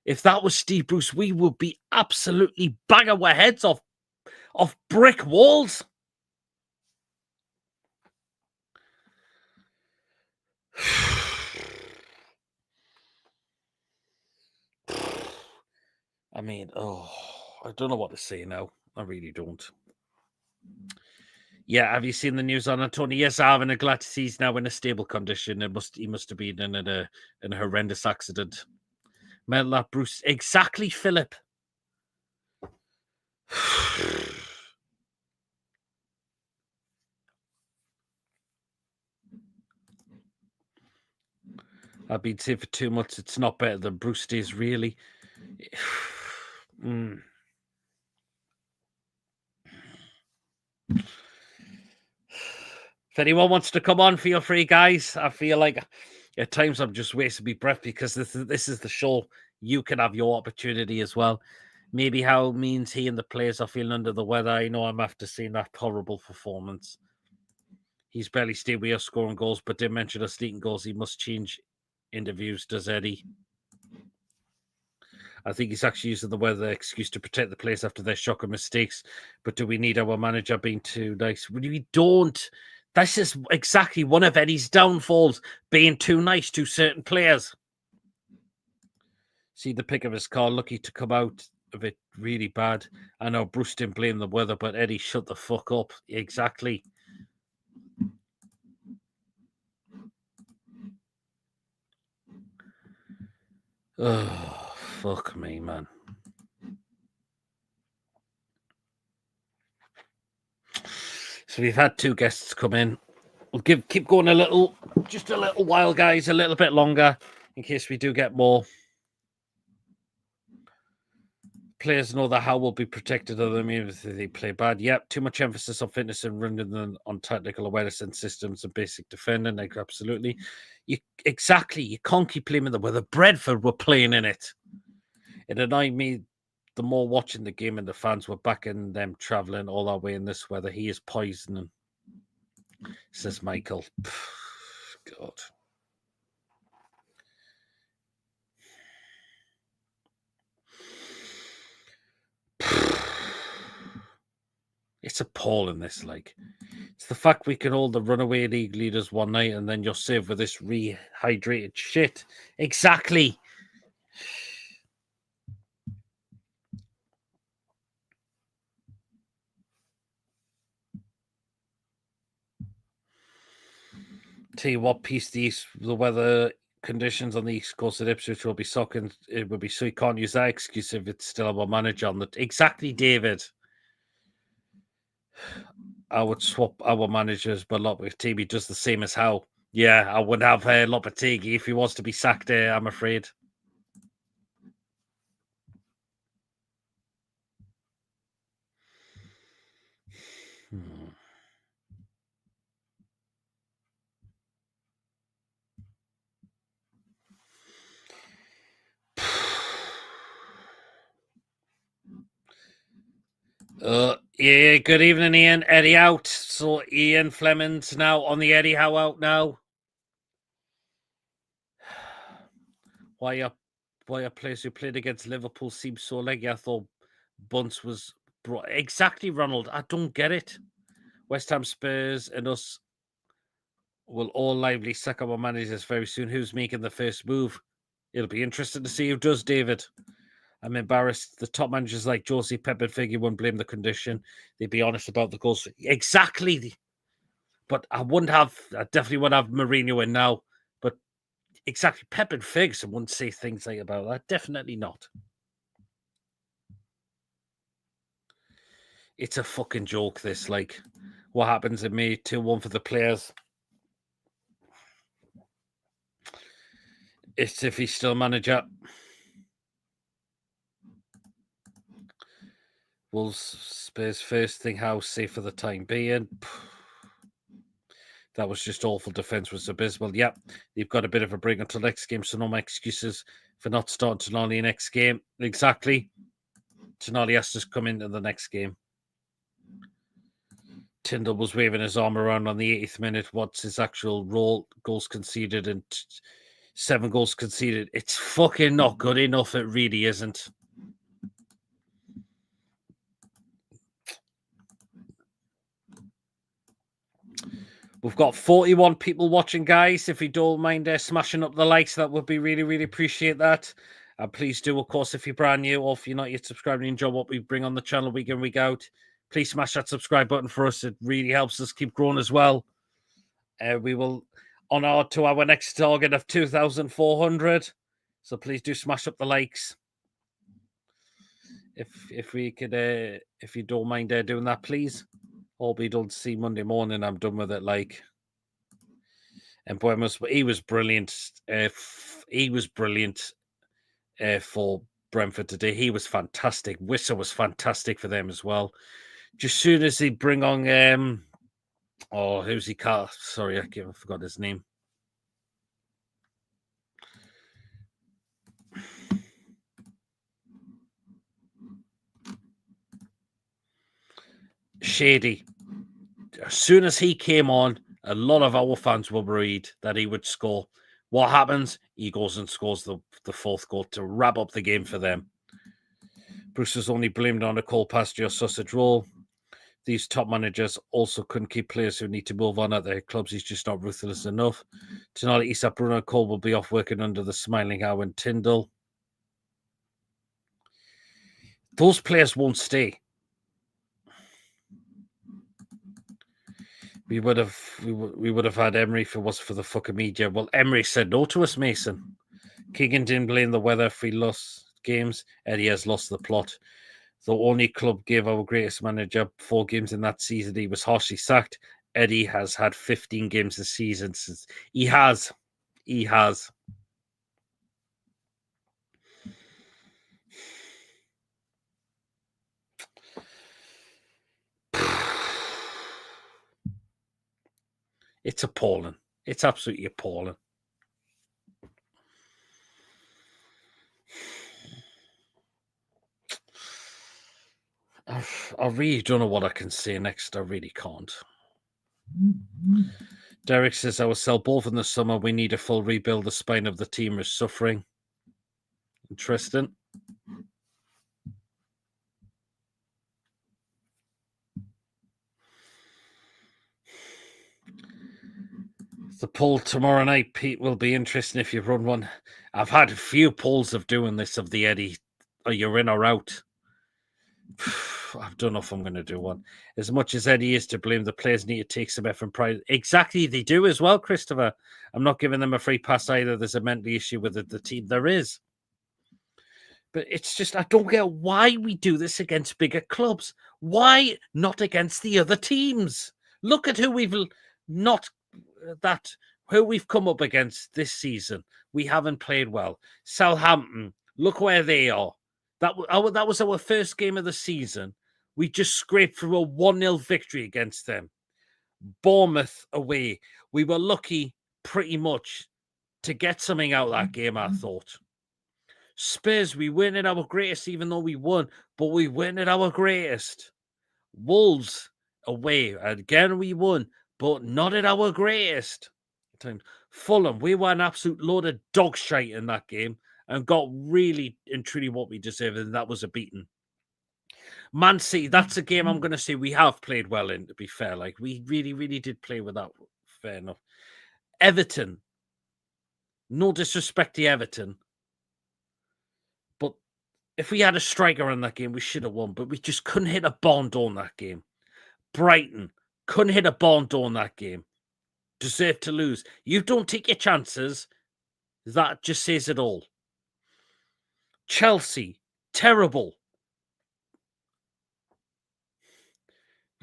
If that was Steve Bruce, we would be absolutely banging our heads off brick walls. I mean, I don't know what to say now. I really don't. Yeah, have you seen the news on Antonio? Yes, I have, and I'm glad to see he's now in a stable condition. He must have been in a horrendous accident. Metal that Bruce. Exactly, Philip. I've been saying for 2 months it's not better than Brewster's, really. If anyone wants to come on, feel free, guys. I feel like at times I'm just wasting my breath because this is the show. You can have your opportunity as well. Maybe how means he and the players are feeling under the weather. I know I'm after seeing that horrible performance. He's barely stayed with us scoring goals, but didn't mention us leaking goals. He must change interviews, does Eddie? I think he's actually using the weather excuse to protect the players after their shocking mistakes. But do we need our manager being too nice? We don't. This is exactly one of Eddie's downfalls, being too nice to certain players. See the pick of his car, lucky to come out of it really bad. I know Bruce didn't blame the weather, but Eddie, shut the fuck up. Exactly. Oh, fuck me, man. So we've had 2 guests come in. We'll keep going just a little while, guys, a little bit longer, in case we do get more. Players know that Howe will be protected of them even if they play bad. Yep, too much emphasis on fitness and running than on technical awareness and systems and basic defending. Like, absolutely. You can't keep playing in the weather. Brentford were playing in it. It annoyed me the more watching the game and the fans were backing them travelling all that way in this weather. He is poisoning, says Michael. God. It's appalling, this. Like, it's the fact we can hold the runaway league leaders one night and then you're saved with this rehydrated shit. Exactly. Tell you what, the weather conditions on the East Coast of Ipswich will be sucking. It will be so you can't use that excuse if it's still our manager on the. Exactly, David. I would swap our managers, but Lopetegui does the same as Howe. Yeah, I would have Lopetegui if he was to be sacked there, I'm afraid. Yeah, good evening, Ian. Eddie out. So Ian Fleming's now on the Eddie Howe out now. Why are players who played against Liverpool seem so leggy? I thought Bunce was brought. Exactly, Ronald. I don't get it. West Ham, Spurs, and us will all lively sack our managers very soon. Who's making the first move? It'll be interesting to see who does, David. I'm embarrassed. The top managers like Josie, Pep, and Figgy wouldn't blame the condition. They'd be honest about the goals. Exactly. But I definitely wouldn't have Mourinho in now. But exactly, Pep and Figs wouldn't say things like about that. Definitely not. It's a fucking joke, this. Like, what happens in May? 2-1 for the players. It's if he's still manager. Wolves, Spurs first thing, House safe for the time being. That was just awful. Defence was abysmal. Yep, they've got a bit of a break until next game, so no more excuses for not starting Tonali next game. Exactly. Tonali has to come into the next game. Tyndall was waving his arm around on the 80th minute. What's his actual role? Goals conceded and 7 goals conceded. It's fucking not good enough. It really isn't. We've got 41 people watching, guys. If you don't mind smashing up the likes, that would be really, really appreciate that. Please do, of course, if you're brand new or if you're not yet subscribed and enjoy what we bring on the channel week in, week out, please smash that subscribe button for us. It really helps us keep growing as well. We will on our next target of 2,400. So please do smash up the likes. If we could, if you don't mind doing that, please. All be done to see Monday morning. I'm done with it. Like, and Buenos, he was brilliant. He was brilliant for Brentford today. He was fantastic. Wissa was fantastic for them as well. Just soon as they bring on, who's he called? Sorry, I forgot his name. Shady. As soon as he came on, a lot of our fans were worried that he would score. What happens? He goes and scores the fourth goal to wrap up the game for them. Bruce was only blamed on a cold pasture sausage roll. These top managers also couldn't keep players who need to move on at their clubs. He's just not ruthless enough. Tonight, Isak, Bruno and Cole will be off working under the smiling Howe and Tyndall. Those players won't stay. We would have had Emery if it wasn't for the fucking media. Well, Emery said no to us, Mason. Keegan didn't blame the weather if we lost games. Eddie has lost the plot. The only club gave our greatest manager 4 games in that season. He was harshly sacked. Eddie has had 15 games this season. Since he has. It's appalling. It's absolutely appalling. I really don't know what I can say next. I really can't. Derek says, I will sell both in the summer. We need a full rebuild. The spine of the team is suffering. Interesting. The poll tomorrow night, Pete, will be interesting if you run one. I've had a few polls of doing this of the Eddie. Are you in or out? I don't know if I'm going to do one. As much as Eddie is to blame, the players need to take some effort and pride. Exactly, they do as well, Christopher. I'm not giving them a free pass either. There's a mental issue with the team. There is. But it's just, I don't get why we do this against bigger clubs. Why not against the other teams? Look at who we've who we've come up against this season. We haven't played well. Southampton, look where they are. That was our first game of the season. We just scraped through a 1-0 victory against them. Bournemouth away. We were lucky pretty much to get something out of that game, I thought. Spurs, we weren't at our greatest, even though we won, but we weren't at our greatest. Wolves away. Again, we won, but not at our greatest. Fulham, we were an absolute load of dog shite in that game and got really and truly what we deserved, and that was a beating. Man City, that's a game I'm going to say we have played well in, to be fair. Like, we really, really did play with that. Fair enough. Everton, no disrespect to Everton, but if we had a striker in that game, we should have won, but we just couldn't hit a barn door in that game. Brighton, couldn't hit a barn door in that game. Deserve to lose. You don't take your chances. That just says it all. Chelsea, terrible.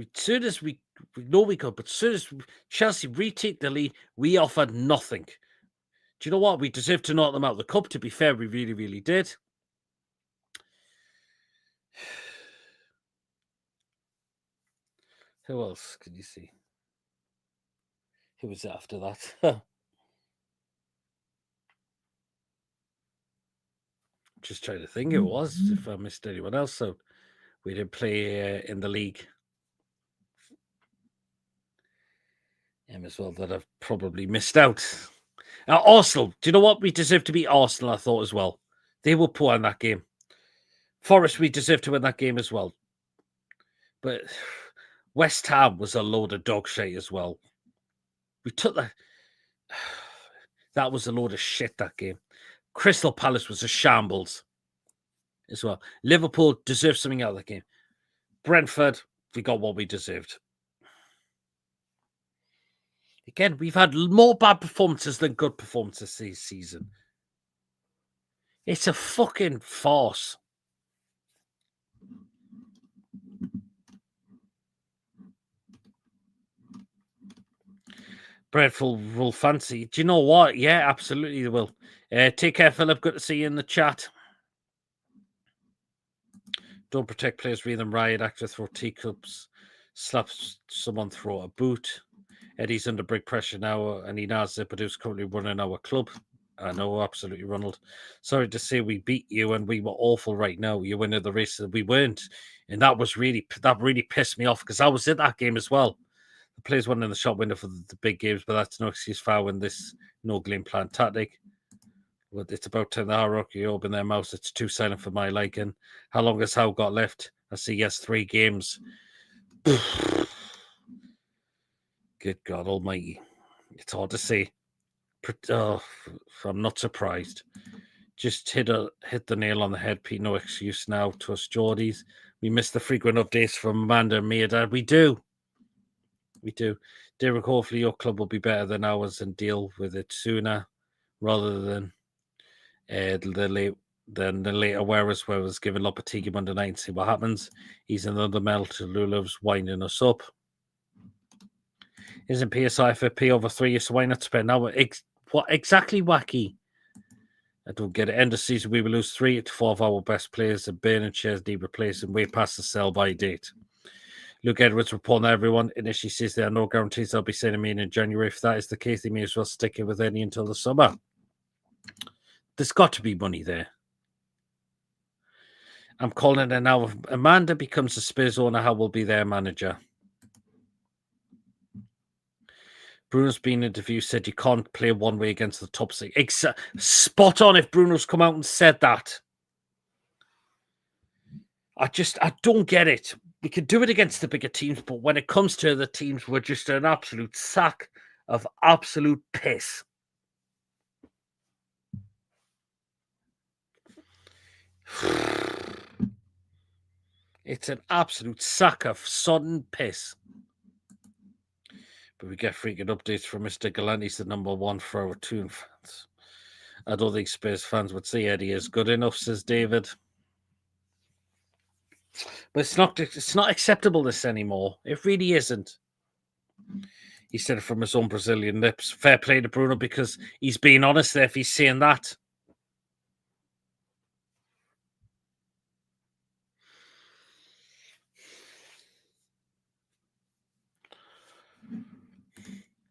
As soon as we know we could, but as soon as Chelsea retake the lead, we offered nothing. Do you know what? We deserve to knock them out of the cup, to be fair. We really, really did. Who else can you see? Who was after that? Just trying to think who it was, if I missed anyone else. So we didn't play in the league. As well, that I've probably missed out. Arsenal. Do you know what? We deserve to beat Arsenal, I thought, as well. They were poor in that game. Forest, we deserve to win that game as well. But West Ham was a load of dog shit as well. We took that. That was a load of shit, that game. Crystal Palace was a shambles as well. Liverpool deserved something out of that game. Brentford, we got what we deserved. Again, we've had more bad performances than good performances this season. It's a fucking farce. Brentford will fancy. Do you know what? Yeah, absolutely they will. Take care, Philip. Good to see you in the chat. Don't protect players, read them riot, actors throw teacups, slap someone, throw a boot. Eddie's under big pressure now, and he knows Zipperdo's currently running our club. I know, absolutely, Ronald. Sorry to say we beat you, and we were awful right now. You win the race, we weren't, and that really pissed me off because I was at that game as well. The players won in the shop window for the big games, but that's no excuse for when this no game plan tactic. Well, it's about time the hierarchy open their mouths. It's too silent for my liking. How long has Howe got left? I see yes, 3 games. Good God Almighty. It's hard to say. I'm not surprised. Just hit the nail on the head, Pete. No excuse now to us Geordies. We miss the frequent updates from Amanda and Mia, Dad. We do. Derek, hopefully your club will be better than ours and deal with it sooner rather than the later whereas giving Lopetegui Monday night and see what happens. He's another melt. Lula's winding us up. Isn't PSI FFP over 3 years? So why not spend now? What exactly, Wacky? I don't get it. End of season, we will lose 3 to 4 of our best players, and burning shares need replacing way past the sell-by date. Luke Edwards reporting that everyone initially says there are no guarantees they'll be sending me in January. If that is the case, they may as well stick it with Eddie until the summer. There's got to be money there. I'm calling it now. If Amanda becomes the Spurs owner, Howe will be their manager. Bruno's been interviewed, said you can't play one way against the top 6. Spot on if Bruno's come out and said that. I don't get it. We can do it against the bigger teams, but when it comes to the teams, we're just an absolute sack of absolute piss. It's an absolute sack of sodden piss. But we get freaking updates from Mr. Galante's the number 1 for our Toon fans. I don't think Spurs fans would say Eddie is good enough, says David. But it's not acceptable this anymore. It really isn't. He said it from his own Brazilian lips. Fair play to Bruno because he's being honest there if he's saying that.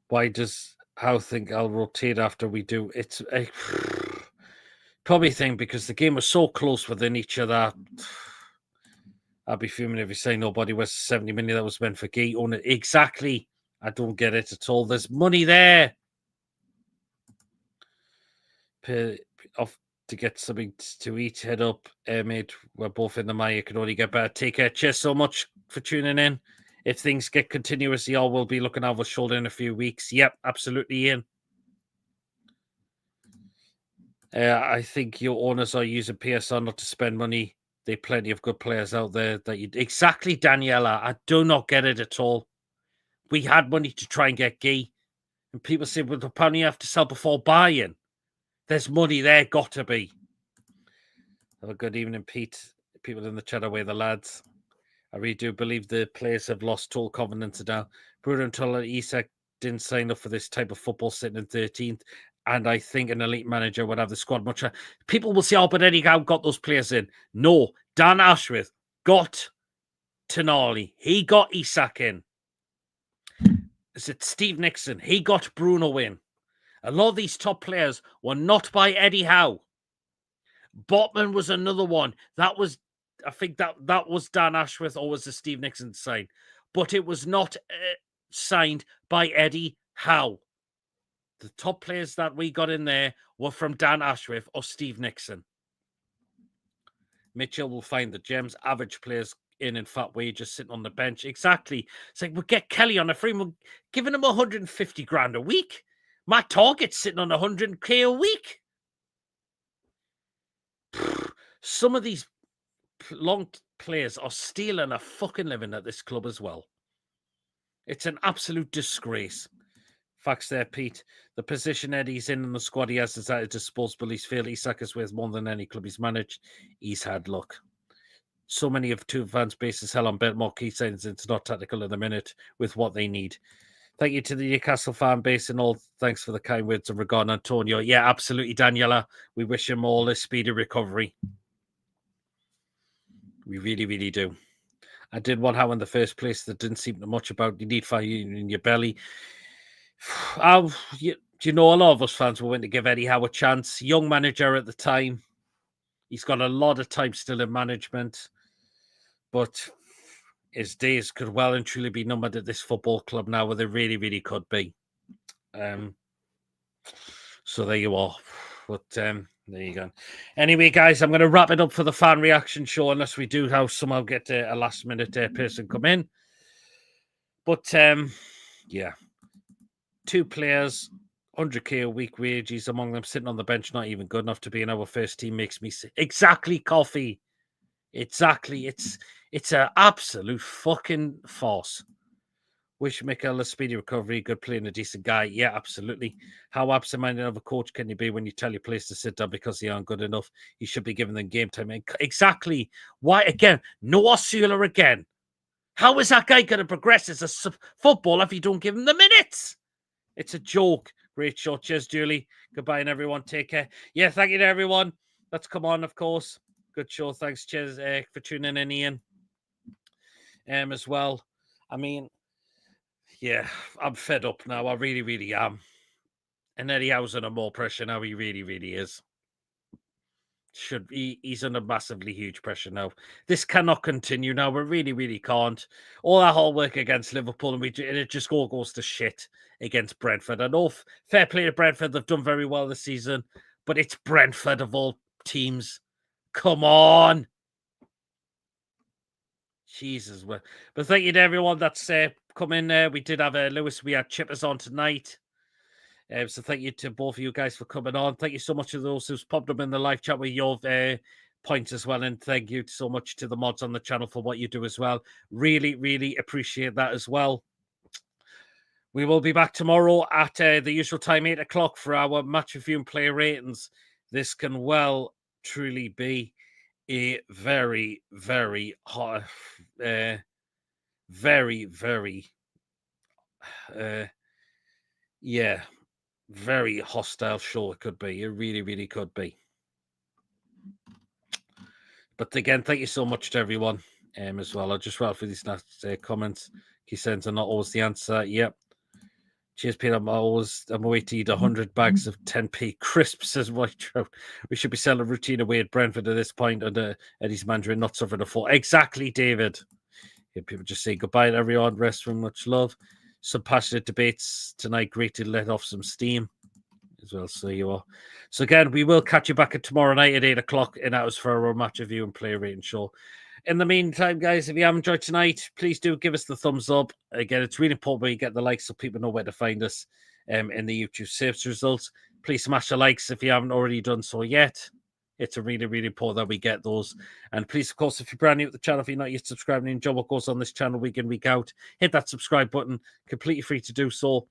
Why does Howe think I'll rotate after we do? It's a probably think because the game was so close within each other. I'd be fuming if you say nobody was 70 million that was meant for Gate on it. Exactly. I don't get it at all. There's money there. Off to get something to eat. Head up, mate. We're both in the mire. You can only get better. Take care. Cheers so much for tuning in. If things get continuous, y'all will be looking over shoulder in a few weeks. Yep, absolutely, Ian. I think your owners are using PSR not to spend money. There are plenty of good players out there that you exactly, Daniela. I do not get it at all. We had money to try and get Gee, and people say, "Well, apparently you have to sell before buying." There's money there, got to be. Have a good evening, Pete. People in the chat away, the lads. I really do believe the players have lost total confidence now. Bruno and Tola Isak didn't sign up for this type of football sitting in 13th. And I think an elite manager would have the squad much. People will say, oh, but Eddie Howe got those players in. No, Dan Ashworth got Tonali. He got Isak in. Is it Steve Nixon? He got Bruno in. A lot of these top players were not by Eddie Howe. Botman was another one. That was, I think that was Dan Ashworth or was the Steve Nixon sign. But it was not signed by Eddie Howe. The top players that we got in there were from Dan Ashworth or Steve Nixon. Mitchell will find the gems. Average players in fat wages sitting on the bench. Exactly. It's like, we'll get Kelly on a free. We're giving him 150 grand a week. Matt Target's sitting on 100k a week. Some of these long players are stealing a fucking living at this club as well. It's an absolute disgrace. Facts there, Pete. The position Eddie's in and the squad he has is at his disposal. He's failed. Isak is worth more than any club he's managed. He's had luck. So many of two fans' bases hell on bet more key signs. It's not tactical in the minute with what they need. Thank you to the Newcastle fan base and all. Thanks for the kind words of regard, Antonio. Yeah, absolutely, Daniela. We wish him all a speedy recovery. We really, really do. I did one how in the first place that didn't seem to much about you need fire in your belly. You know, a lot of us fans were going to give Eddie Howe a chance. Young manager at the time. He's got a lot of time still in management. But his days could well and truly be numbered at this football club now, where they really, really could be. So there you are. But there you go. Anyway, guys, I'm going to wrap it up for the fan reaction show, unless we do somehow get a last-minute person come in. But, yeah. 2 players, 100k a week wages among them, sitting on the bench, not even good enough to be in our first team, makes me say, exactly, Coffee. Exactly. It's an absolute fucking farce. Wish Mikel a speedy recovery, good player and a decent guy. Yeah, absolutely. How absent-minded of a coach can you be when you tell your players to sit down because they aren't good enough? You should be giving them game time. Exactly. Why, again, no Osula again. How is that guy going to progress as a footballer if you don't give him the minutes? It's a joke. Great show. Cheers, Julie. Goodbye, and everyone. Take care. Yeah, thank you to everyone that's come on, of course. Good show. Thanks, cheers for tuning in, Ian. As well. I mean, yeah, I'm fed up now. I really, really am. And Eddie Howe's under more pressure now. He really, really is. He's under massively huge pressure now. This cannot continue now. We really, really can't. All that hard work against Liverpool, and it just all goes to shit against Brentford. I know fair play to Brentford. They've done very well this season, but it's Brentford of all teams. Come on. Jesus. But thank you to everyone that's come in there. We did have Lewis. We had Chippers on tonight. So thank you to both of you guys for coming on. Thank you so much to those who's popped up in the live chat with your points as well. And thank you so much to the mods on the channel for what you do as well. Really, really appreciate that as well. We will be back tomorrow at the usual time, 8 o'clock, for our match review and player ratings. This can well truly be a very, very hot, very, very, yeah, very hostile show. It could be. It really, really could be. But again, thank you so much to everyone as well. I'll just write for these last comments. He says, "Are not always the answer." Yep. Cheers, Peter. I'm away to eat 100 bags of 10p crisps, says White Trout. We should be selling routine away at Brentford at this point under Eddie's Mandarin, not suffering a fall. Exactly, David. Yeah, people just say goodbye to everyone. Rest from much love. Some passionate debates tonight. Great to let off some steam as well. So you are. So again, we will catch you back at tomorrow night at 8 o'clock in hours for our match review and player rating show. In the meantime, guys, if you have enjoyed tonight, please do give us the thumbs up. Again, it's really important when you get the likes so people know where to find us in the YouTube search results. Please smash the likes if you haven't already done so yet. It's a really, really important that we get those. And please, of course, if you're brand new to the channel, if you're not yet subscribed and enjoy what goes on this channel week in, week out, hit that subscribe button. Completely free to do so.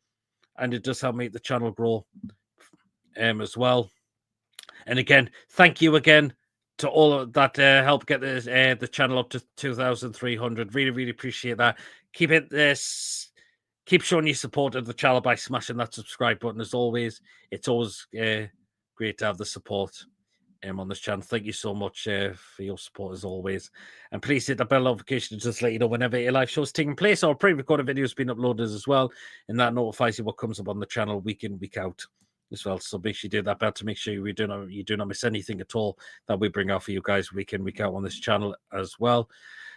And it does help make the channel grow as well. And again, thank you again to all of that help get this the channel up to 2,300. Really, really appreciate that. Keep showing your support of the channel by smashing that subscribe button. As always, it's always great to have the support on this channel. Thank you so much for your support as always. And please hit the bell notification to just let you know whenever a live show is taking place or a pre-recorded video has been uploaded as well. And that notifies you what comes up on the channel week in, week out as well. So make sure you do that bell to make sure you do not miss anything at all that we bring out for you guys week in, week out on this channel as well.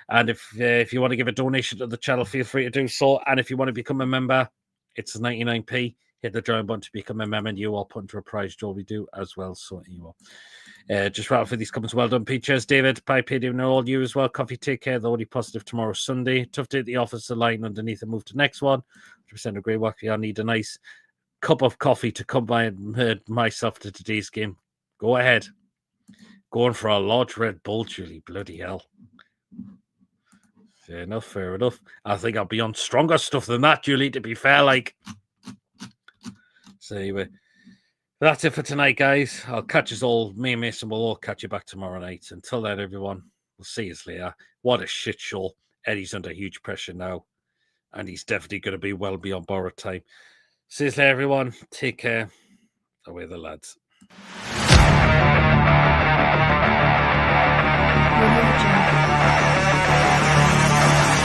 And if you want to give a donation to the channel, feel free to do so. And if you want to become a member, it's 99p. Hit the join button to become a member, and you are put into a prize draw. We do as well. So you are. Just right for these comments. Well done, Pete. Cheers, David. Bye, Pete. And all you as well. Coffee, take care. The only positive tomorrow, Sunday. Tough day at the office. The line underneath and move to the next one. 100% of great work. I need a nice cup of coffee to come by and herd myself to today's game. Go ahead. Going for a large Red Bull, Julie. Bloody hell. Fair enough, fair enough. I think I'll be on stronger stuff than that, Julie, to be fair. So anyway, that's it for tonight, guys. I'll catch us all. Me and Mason will all catch you back tomorrow night. Until then, everyone, we'll see you later. What a shit show. Eddie's under huge pressure now. and he's definitely going to be well beyond borrowed time. See you later, everyone. Take care. Away the lads.